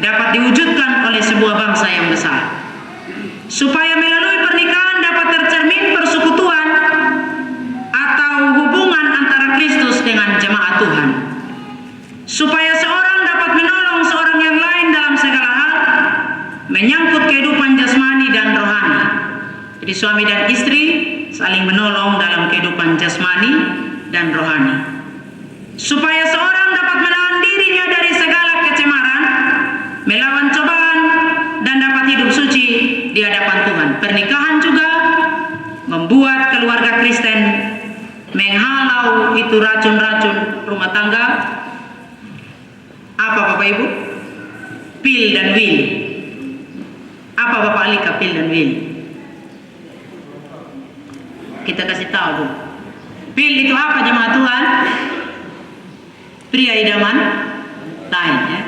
dapat diwujudkan oleh sebuah bangsa yang besar. Supaya melalui pernikahan dapat tercermin persekutuan atau hubungan antara Kristus dengan jemaat Tuhan. Supaya seorang dapat menolong seorang yang lain dalam segala hal menyangkut kehidupan jasmani dan rohani. Jadi suami dan istri saling menolong dalam kehidupan jasmani dan rohani. Supaya seorang dapat menahan dirinya dari segala kecemaran, melawan cobaan, dan dapat hidup suci di hadapan Tuhan. Pernikahan juga membuat keluarga Kristen menghalau itu racun-racun rumah tangga. Apa Bapak Ibu? Pil dan wil. Apa Bapak Alika, Phil dan Will? Kita kasih tahu dulu. Phil itu apa jemaat Tuhan? Pria idaman lain ya.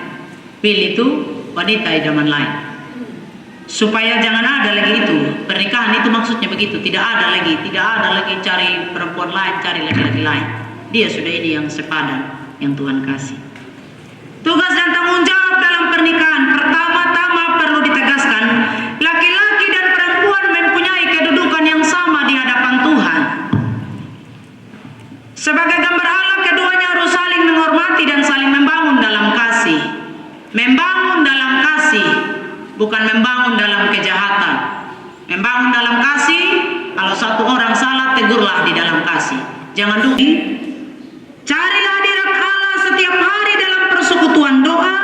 Phil itu wanita idaman lain. Supaya jangan ada lagi itu. Pernikahan itu maksudnya begitu. Tidak ada lagi cari perempuan lain, cari laki-laki lain. Dia sudah ini yang sepadan yang Tuhan kasih. Tugas dan tanggung jawab dalam pernikahan. Pertama-tama perlu ditegaskan, laki-laki dan perempuan mempunyai kedudukan yang sama di hadapan Tuhan. Sebagai gambar Allah, keduanya harus saling menghormati dan saling membangun dalam kasih. Membangun dalam kasih, bukan membangun dalam kejahatan. Membangun dalam kasih, kalau satu orang salah, tegurlah di dalam kasih. Jangan dulu. Carilah hadirat Allah setiap hari dalam persekutuan doa,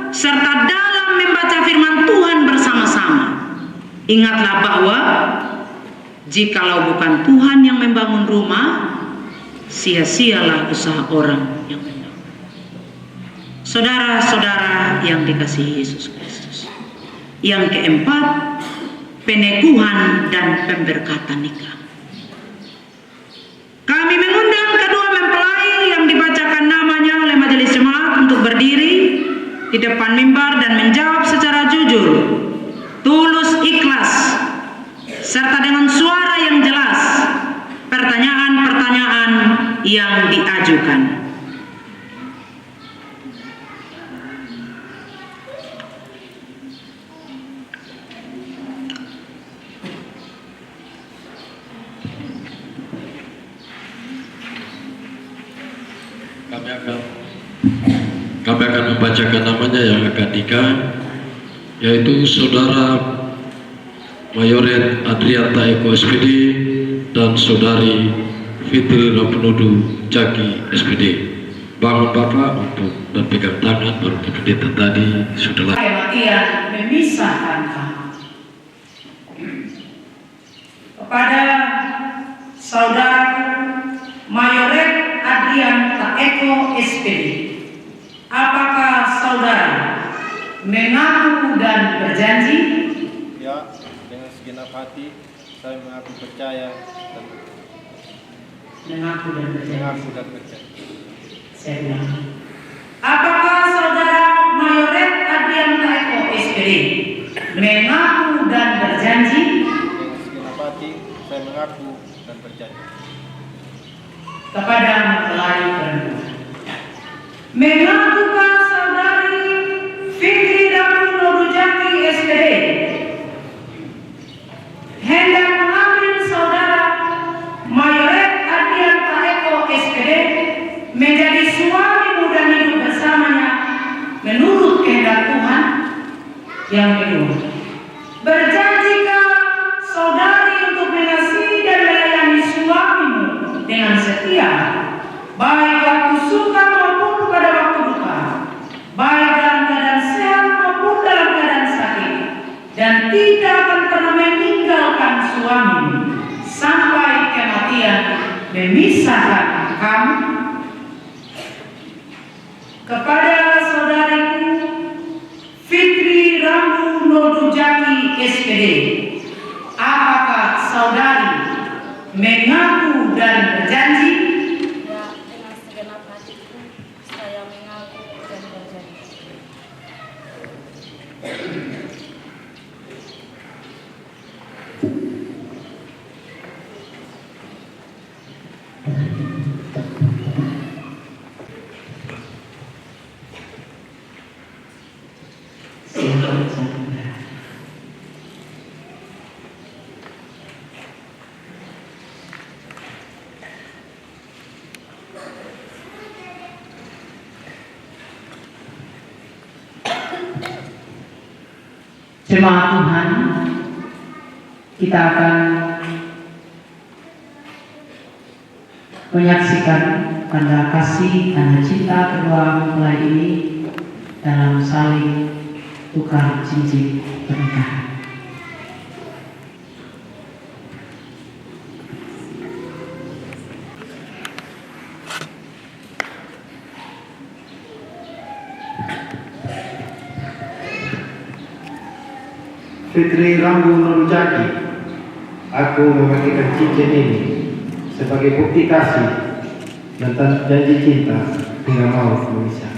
serta dalam membaca firman Tuhan bersama-sama. Ingatlah bahwa jikalau bukan Tuhan yang membangun rumah, sia-sialah usaha orang yang membangun. Saudara-saudara yang dikasihi Yesus Kristus. Yang keempat, peneguhan dan pemberkatan nikah. Kami mengundang kedua mempelai yang dibacakan namanya oleh majelis jemaat untuk berdiri di depan mimbar dan menjawab secara jujur, tulus, ikhlas, serta dengan suara yang jelas pertanyaan-pertanyaan yang diajukan. Kami akan membacakan namanya yang akan nikah, yaitu Saudara Mayoret Adrianta Eko SPD dan Saudari Fitri Rapunodu Jaki SPD. Bangun Bapak untuk dan pegang tangan baru pendeta tadi sudah lah. Kematian memisahkan kamu. Kepada Saudara Mayoret Adrianta Eko SPD, apakah saudara mengaku dan berjanji? Ya, dengan segenap hati saya mengaku percaya dan Mengaku dan berjanji. Saya ulang. Apakah saudara Mayoret Adrianta Eko SPD mengaku dan berjanji? dengan segenap hati saya mengaku dan berjanji. Kepada mempelai perempuan, mengakukah saudari Fitri Rapunodu Jaki SPD hendak mengambil saudara Mayoret Adrianta Eko SPD menjadi suami dan hidup bersamanya menurut kehendak Tuhan? Yang kedua, berjanjikah saudari untuk mengasihi dan melayani suamimu dengan setia, baik waktu suka maupun pada waktu duka, baik dalam keadaan sehat maupun dalam keadaan sakit, dan tidak akan pernah meninggalkan suamimu sampai kematian memisahkan kamu? Kepada saudariku Fitri Rapunodu Jaki SPD, apakah saudari mengaku dan berjanji? Ya, dengan segenap hatiku saya mengaku dan berjanji. Jemaat Tuhan, kita akan menyaksikan tanda kasih, tanda cinta kedua mempelai ini dalam saling tukar cincin pernikahan. Fitri Rambu Nurjaki, aku membagikan cincin ini sebagai bukti kasih dan janji cinta hingga maut memisahkan.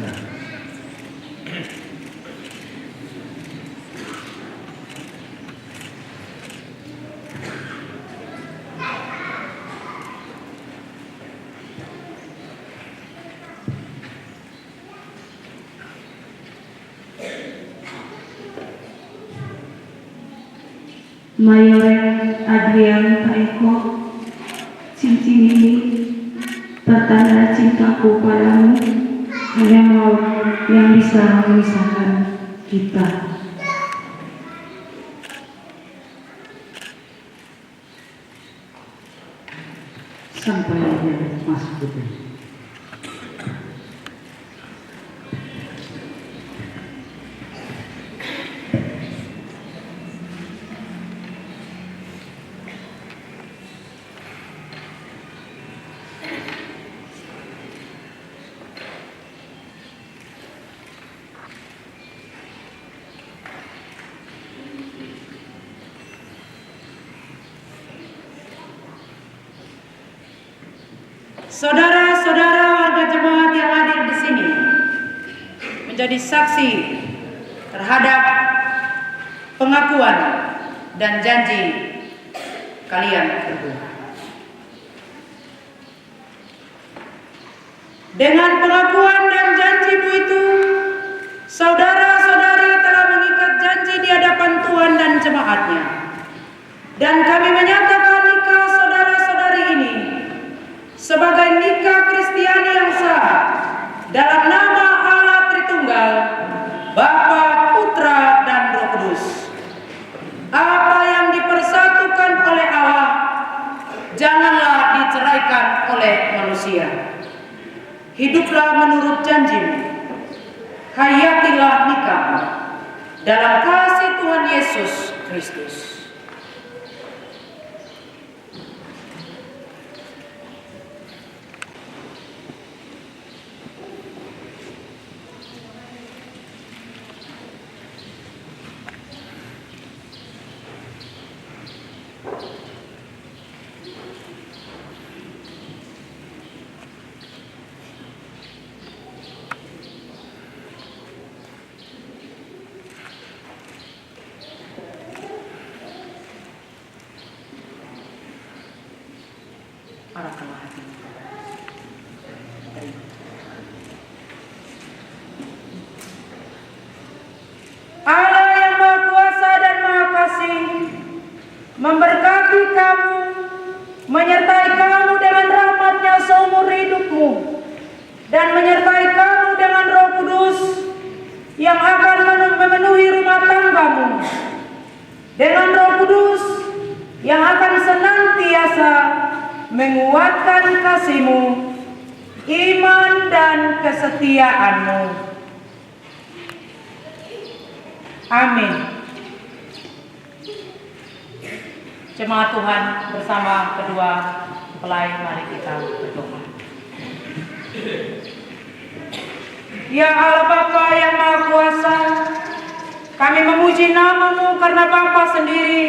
Mayoret Adrian Eko, cincin ini pertanda cintaku padamu, hanya maut yang bisa memisahkan kita. Sampai masuk putri. Saudara-saudara warga jemaat yang hadir di sini menjadi saksi terhadap pengakuan dan janji kalian berdua. Dengan pengakuan dan janjimu itu, saudara-saudari telah mengikat janji di hadapan Tuhan dan jemaatnya. Dan kami menyatakan nikah saudara-saudari ini sebagai nikah Kristiani yang sah dalam nama Allah Tritunggal, Bapa, Putra, dan Roh Kudus. Apa yang dipersatukan oleh Allah janganlah diceraikan oleh manusia. Hiduplah menurut janjimu, hayatilah nikah dalam kasih Tuhan Yesus Kristus. Arahkanlah hatimu. Allah yang Maha Kuasa dan Maha Kasih memberkati kamu, menyertai kamu dengan rahmat-Nya seumur hidupmu, dan menyertai kamu dengan Roh Kudus yang akan memenuhi rumah tanggamu, dengan Roh Kudus yang akan senantiasa menguatkan kasihmu, iman dan kesetiaanmu. Amin. Jemaat Tuhan bersama kedua mempelai, mari kita berdoa. Ya Allah Bapa yang Maha Kuasa, kami memuji nama-Mu karena Bapa sendiri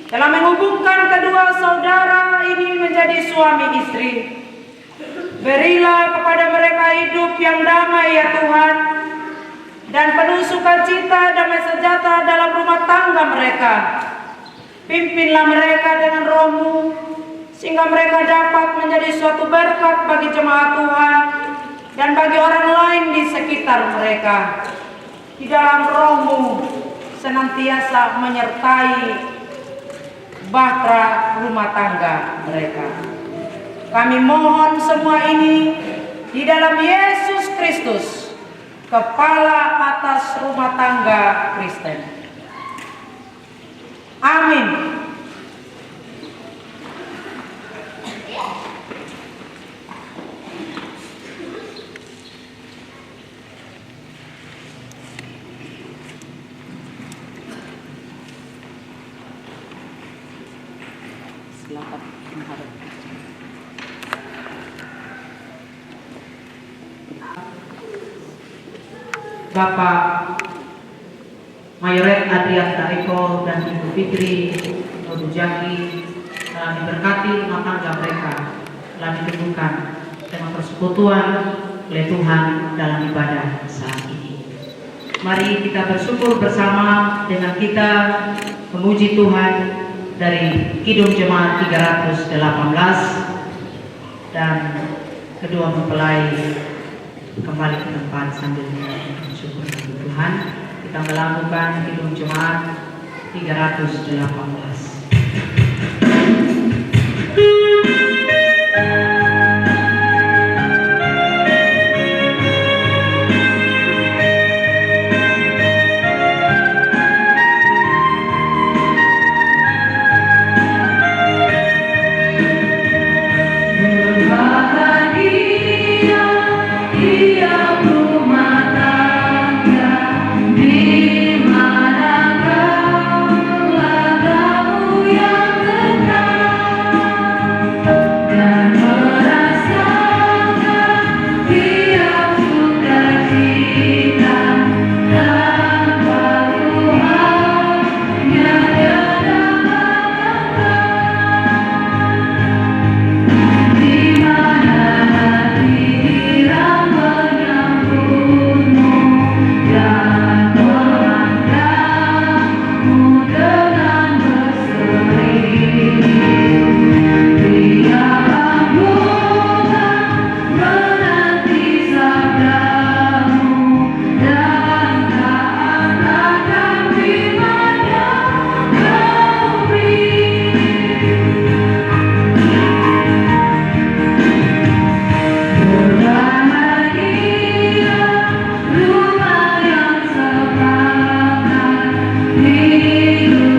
telah menghubungkan kedua saudara ini menjadi suami istri. Berilah kepada mereka hidup yang damai ya Tuhan, dan penuh sukacita damai sejahtera dalam rumah tangga mereka. Pimpinlah mereka dengan Roh-Mu, sehingga mereka dapat menjadi suatu berkat bagi jemaat Tuhan dan bagi orang lain di sekitar mereka. Di dalam Roh-Mu senantiasa menyertai bahtera rumah tangga mereka. Kami mohon semua ini di dalam Yesus Kristus, Kepala atas rumah tangga Kristen. Amin. Silakan menghadap. Bapak Mayoret Adrianta Eko dan Ibu Fitri Nodujaki telah diberkati rumah tangga mereka, telah diteguhkan dengan persekutuan oleh Tuhan dalam ibadah saat ini. Mari kita bersyukur bersama dengan kita memuji Tuhan dari Kidung Jemaat 318 dan kedua mempelai kembali ke tempat sambil bersyukur kepada Tuhan. Kita melakukan Kidung Jemaat 318. Hidup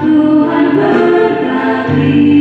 Tuhan berkati.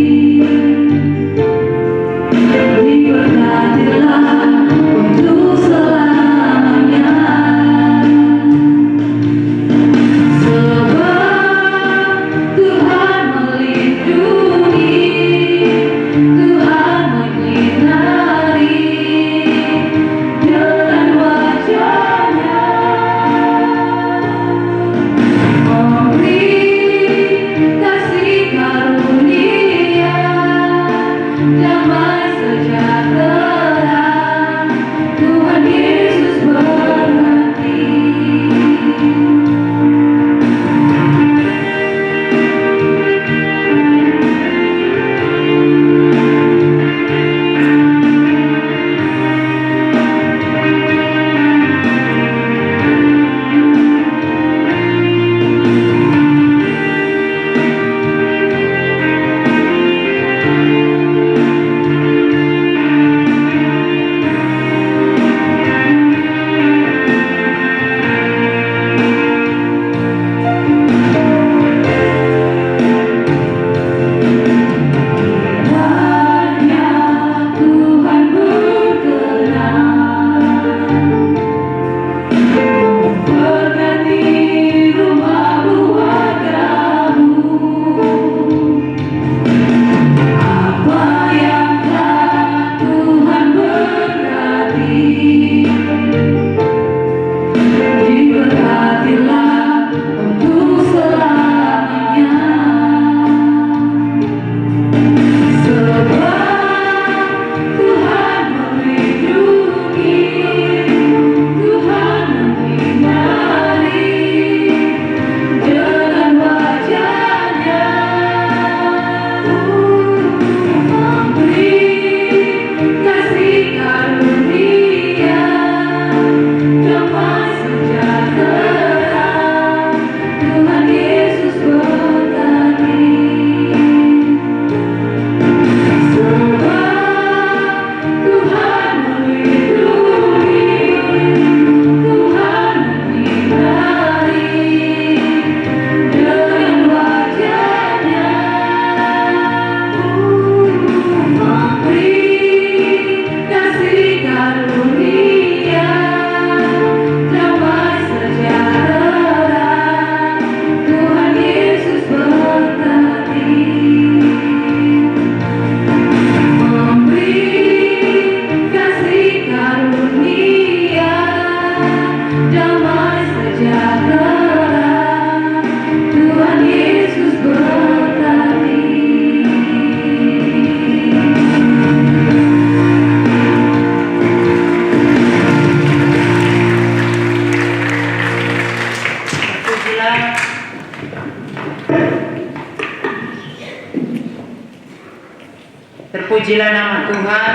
Terpujilah nama Tuhan.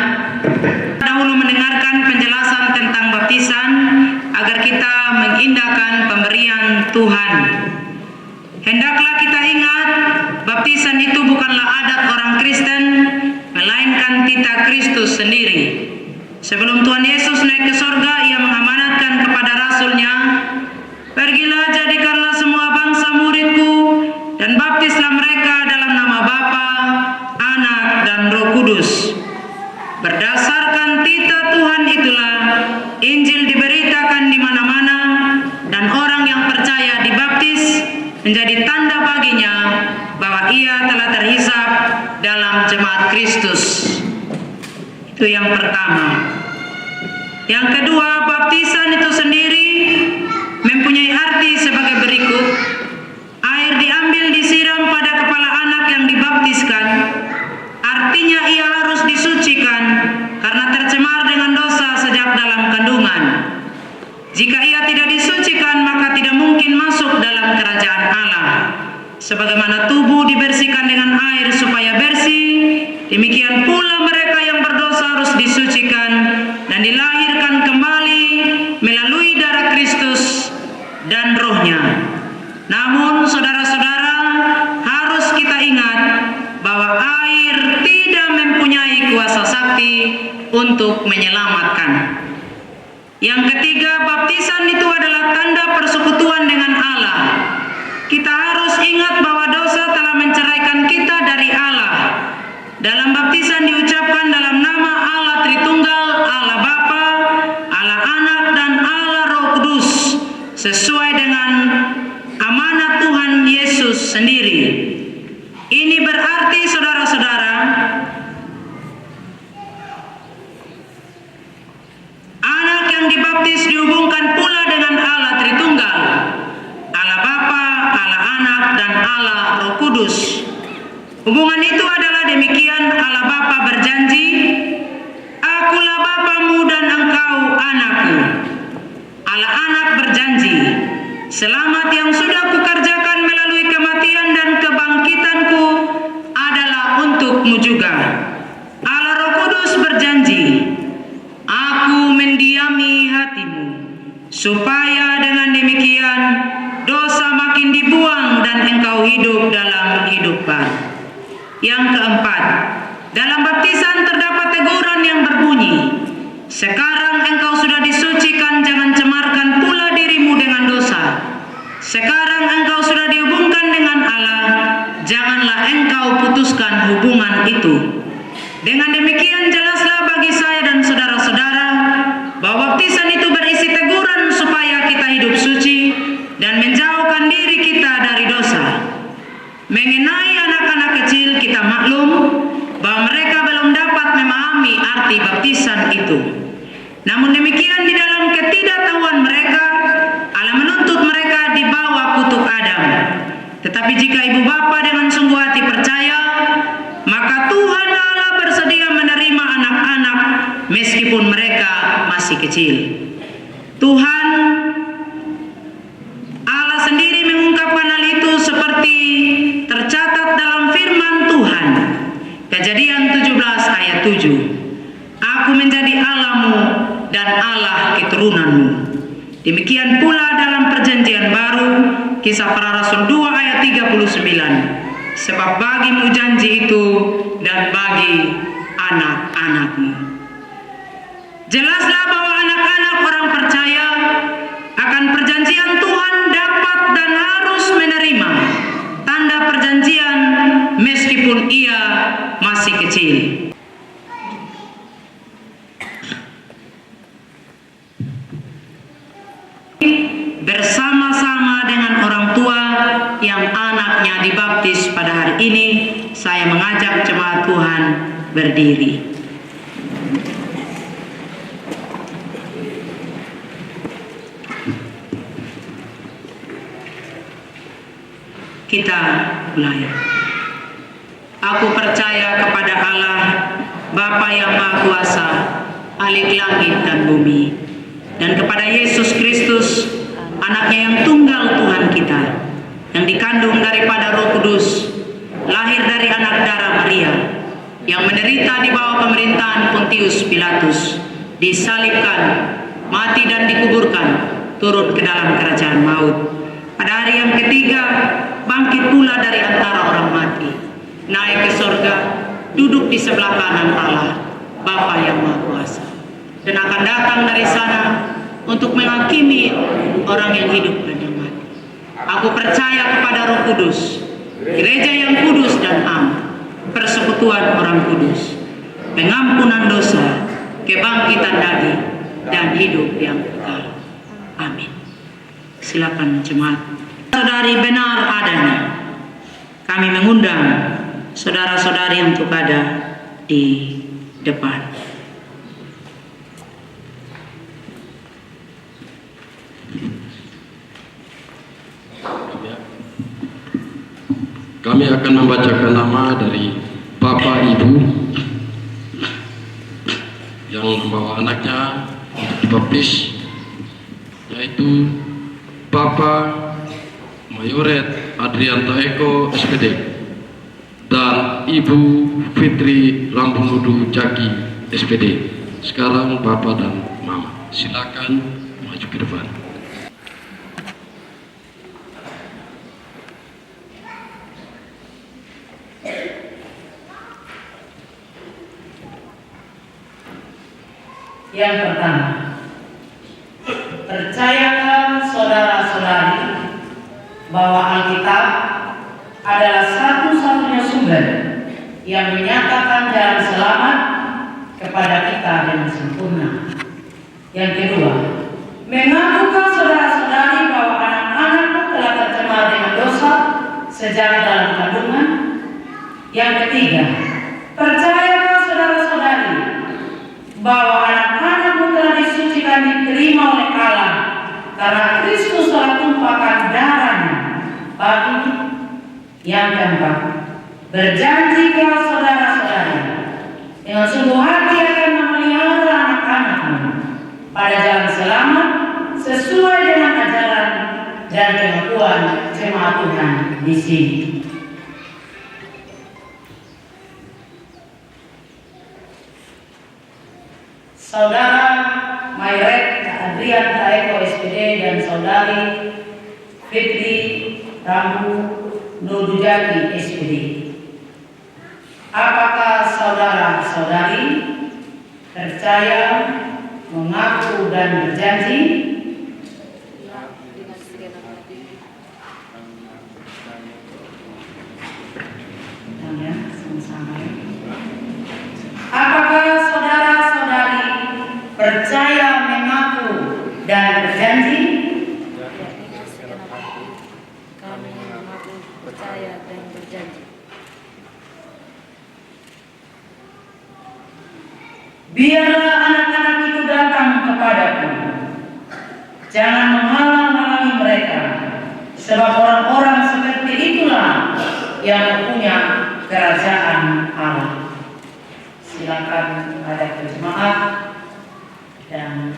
Dahulu mendengarkan penjelasan tentang baptisan agar kita mengindahkan pemberian Tuhan. Hendaklah kita ingat, baptisan itu bukanlah adat orang Kristen, melainkan titah Kristus sendiri. Sebelum Tuhan Yesus naik ke sorga, ia mengamanatkan kepada rasulnya, "Pergilah, jadikanlah semua bangsa muridku, dan baptislah mereka dalam nama Bapa, Anak, dan Roh Kudus." Berdasarkan titah Tuhan itulah Injil diberitakan di mana-mana, dan orang yang percaya dibaptis menjadi tanda baginya bahwa ia telah terhisap dalam jemaat Kristus. Itu yang pertama. Yang kedua, baptisan itu sendiri mempunyai arti sebagai berikut. Air diambil disiram pada kepala anak yang dibaptiskan, artinya ia harus disucikan karena tercemar dengan dosa sejak dalam kandungan. Jika ia tidak disucikan, maka tidak mungkin masuk dalam kerajaan Allah. Sebagaimana tubuh dibersihkan dengan air supaya bersih, demikian pula mereka yang berdosa harus disucikan dan dilahirkan kembali melalui darah Kristus dan Roh-Nya. Namun saudara-saudara, harus kita ingat bahwa air tidak mempunyai kuasa sakti untuk menyelamatkan. Yang ketiga, baptisan itu adalah tanda persekutuan dengan Allah. Kita harus ingat bahwa dosa telah menceraikan kita dari Allah. Dalam baptisan diucapkan dalam nama Allah Tritunggal, Allah Bapa, Allah Anak, dan Allah Roh Kudus, sesuai dengan amanat Tuhan Yesus sendiri. Ini berarti, saudara-saudara, anak yang dibaptis dihubungkan pula dengan Allah Tritunggal, Allah Bapa, Allah Anak, dan Allah Roh Kudus. Hubungan itu adalah demikian: Allah Bapa berjanji, "Akulah Bapamu dan engkau anakku." Allah Anak berjanji, "Selamat yang sudah kukerjakan melalui kematian dan kebangkitanku adalah untukmu juga." Allah Roh Kudus berjanji, "Aku mendiami hatimu, supaya dengan demikian dosa makin dibuang dan engkau hidup dalam hidup baru." Yang keempat, dalam baptisan terdapat teguran yang berbunyi, "Sekarang engkau sudah disucikan, jangan cemarkan pula dirimu dengan dosa. Sekarang engkau sudah dihubungkan dengan Allah, janganlah engkau putuskan hubungan itu." Dengan demikian jelaslah bagi saya dan saudara-saudara bahwa baptisan itu berisi teguran supaya kita hidup suci dan menjauhkan diri kita dari dosa. Mengenai anak-anak kecil, kita maklum bahwa mereka belum dapat memahami arti baptisan itu. Namun demikian, di dalam ketidaktahuan mereka, Allah menuntut mereka di bawah kutuk Adam. Tetapi jika ibu bapa dengan sungguh hati percaya, maka Tuhan Allah bersedia menerima anak-anak meskipun mereka masih kecil. Tuhan Allah sendiri mengungkapkan hal itu seperti tercatat dalam firman Tuhan. Kejadian 17 ayat 7. "Aku menjadi Allahmu dan Allah keturunanmu." Demikian pula dalam perjanjian baru, Kisah Para Rasul 2 ayat 39. "Sebab bagimu janji itu dan bagi anak-anakmu." Jelaslah bahwa anak-anak orang percaya akan perjanjian Tuhan dapat dan harus menerima tanda perjanjian meskipun ia masih kecil. Bersama-sama dengan orang tua yang anaknya dibaptis pada hari ini, saya mengajak jemaat Tuhan berdiri. Kita mulai. Aku percaya kepada Allah, Bapa yang Maha Kuasa, Khalik langit dan bumi, dan kepada Yesus Kristus, Anaknya yang tunggal Tuhan kita, yang dikandung daripada Roh Kudus, lahir dari anak darah Maria, yang menderita di bawah pemerintahan Pontius Pilatus, disalibkan, mati dan dikuburkan, turun ke dalam kerajaan maut. Pada hari yang ketiga, bangkit pula dari antara orang mati, naik ke sorga, duduk di sebelah kanan Allah, Bapa yang Maha Kuasa, dan akan datang dari sana untuk menghakimi orang yang hidup dan yang mati. Aku percaya kepada Roh Kudus, gereja yang kudus dan am, persekutuan orang kudus, pengampunan dosa, kebangkitan daging, dan hidup yang kekal. Amin. Silakan jemaat. Saudari benar adanya, kami mengundang saudara-saudari untuk ada di depan. Kami akan membacakan nama dari Bapak Ibu yang membawa anaknya untuk dibaptis, yaitu Bapak Mayoret Adrianta Eko SPD dan Ibu Fitri Rambunudu Jaki SPD. Sekarang Bapak dan Mama, silakan maju ke depan. Yang pertama, percayakah saudara-saudari bahwa Alkitab adalah satu-satunya sumber yang menyatakan jalan selamat kepada kita dengan sempurna? Yang kedua, mengakukah saudara-saudari bahwa anak-anakmu telah tercemar dengan dosa sejak dalam kandungan? Yang ketiga, percayakah saudara-saudari bahwa anak-anakmu telah disucikan diterima oleh Allah karena Kristus telah tumpahkan darahnya bagimu? Yang keempat, berjanjikah saudara-saudari dengan sungguh hati akan memelihara anak-anakmu pada jalan selamat sesuai dengan ajaran dan pengakuan jemaat Tuhan di sini? Saudara Mayoret Adrianta Eko SPD dan Saudari Fitri Rambunudu Jaki SPD. Apakah saudara-saudari percaya, mengaku dan berjanji? Ya, dengan segenap hati. Ya, sama-sama. Apakah saudara-saudari percaya, mengaku dan berjanji? Ya, dengan segenap hati. Kami mengaku, percaya dan berjanji. Biarlah anak-anak itu datang kepadaku, jangan menghalang-halangi mereka, sebab orang-orang seperti itulah yang punya kerajaan Allah. Silakan ada jemaat dan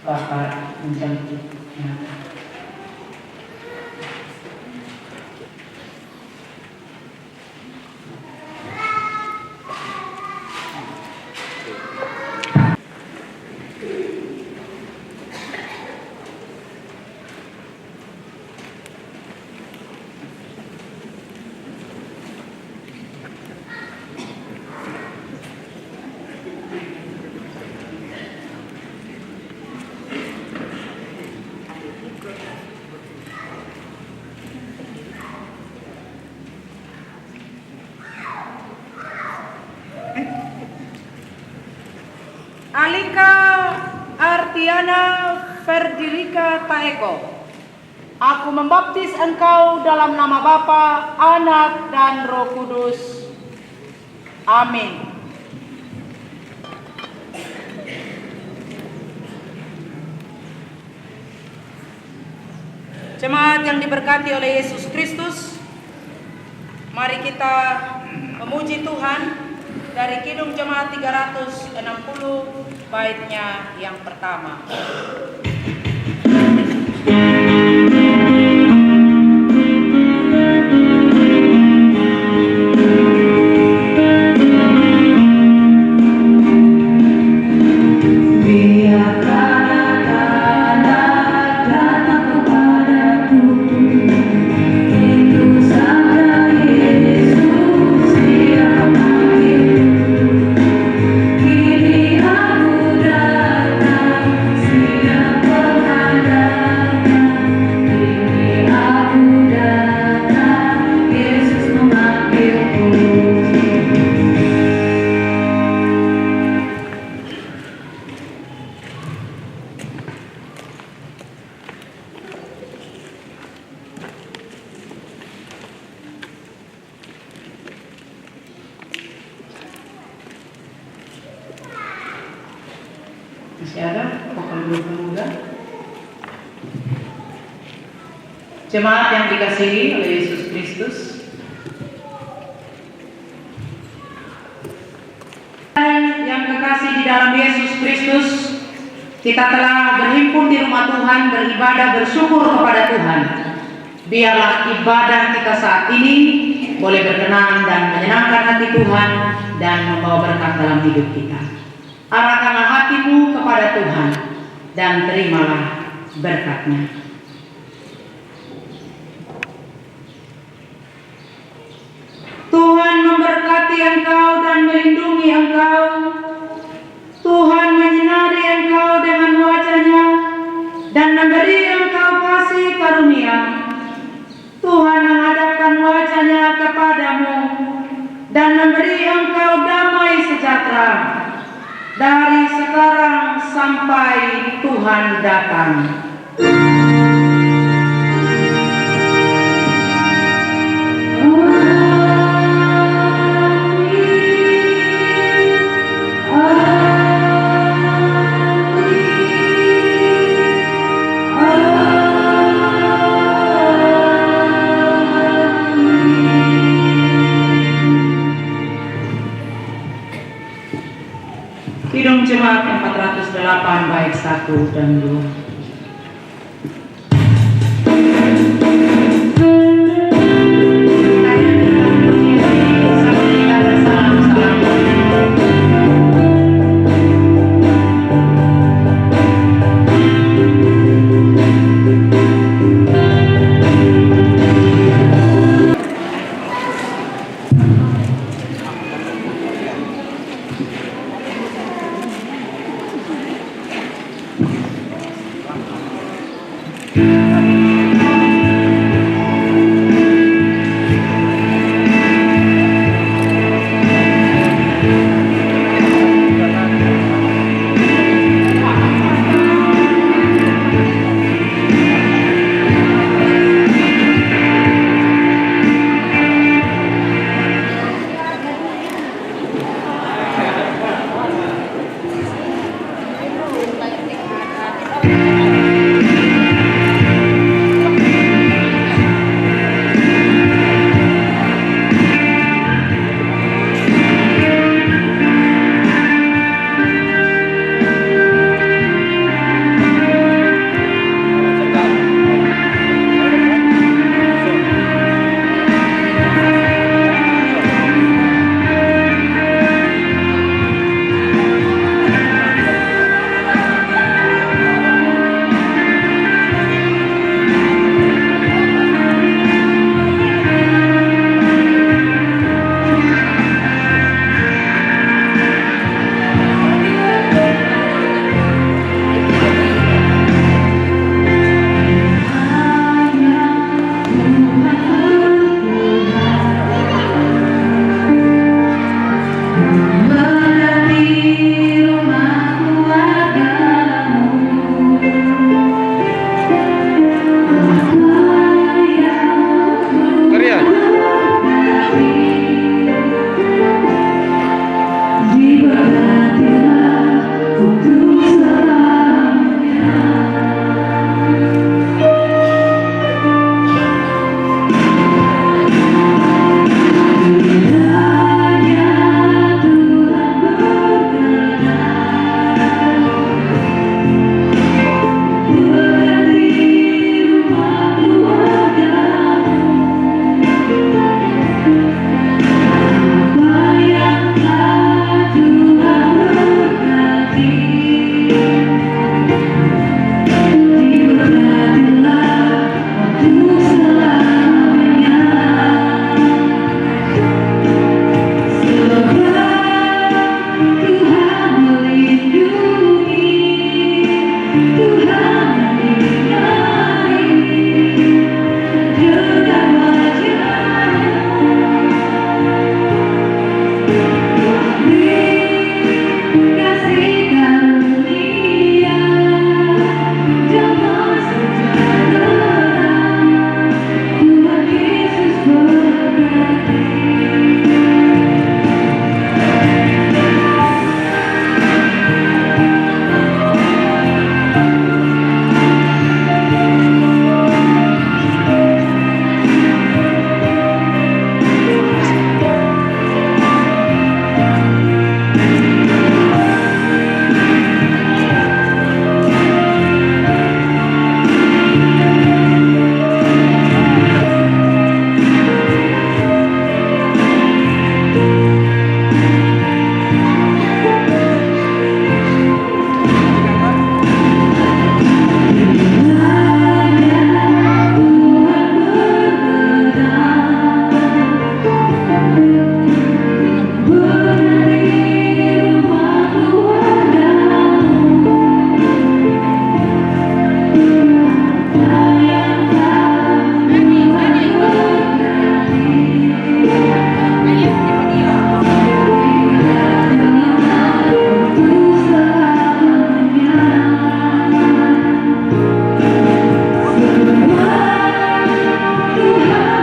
Bapak menjemputnya. Alika Artiana Ferdilika Taeko, aku membaptis engkau dalam nama Bapa, Anak, dan Roh Kudus. Amin. Jemaat yang diberkati oleh Yesus Kristus, mari kita memuji Tuhan dari Kidung Jemaat 360 baitnya yang pertama. Masih ada vokal grup pemuda. Jemaat yang dikasihi oleh Yesus Kristus, yang kekasih di dalam Yesus Kristus, kita telah berhimpun di rumah Tuhan, beribadah, bersyukur kepada Tuhan. Biarlah ibadah kita saat ini boleh berkenan dan menyenangkan hati Tuhan dan membawa berkat dalam hidup kita. Arahkanlah hatimu kepada Tuhan dan terimalah berkat-Nya. Tuhan memberkati engkau dan melindungi engkau. Tuhan menyinari engkau dengan wajah-Nya dan memberi engkau kasih karunia. Tuhan menghadapkan wajah-Nya kepadamu dan memberi engkau damai sejahtera dari sekarang sampai Tuhan datang. Kidung Jemaat 408 bait 1 dan 2.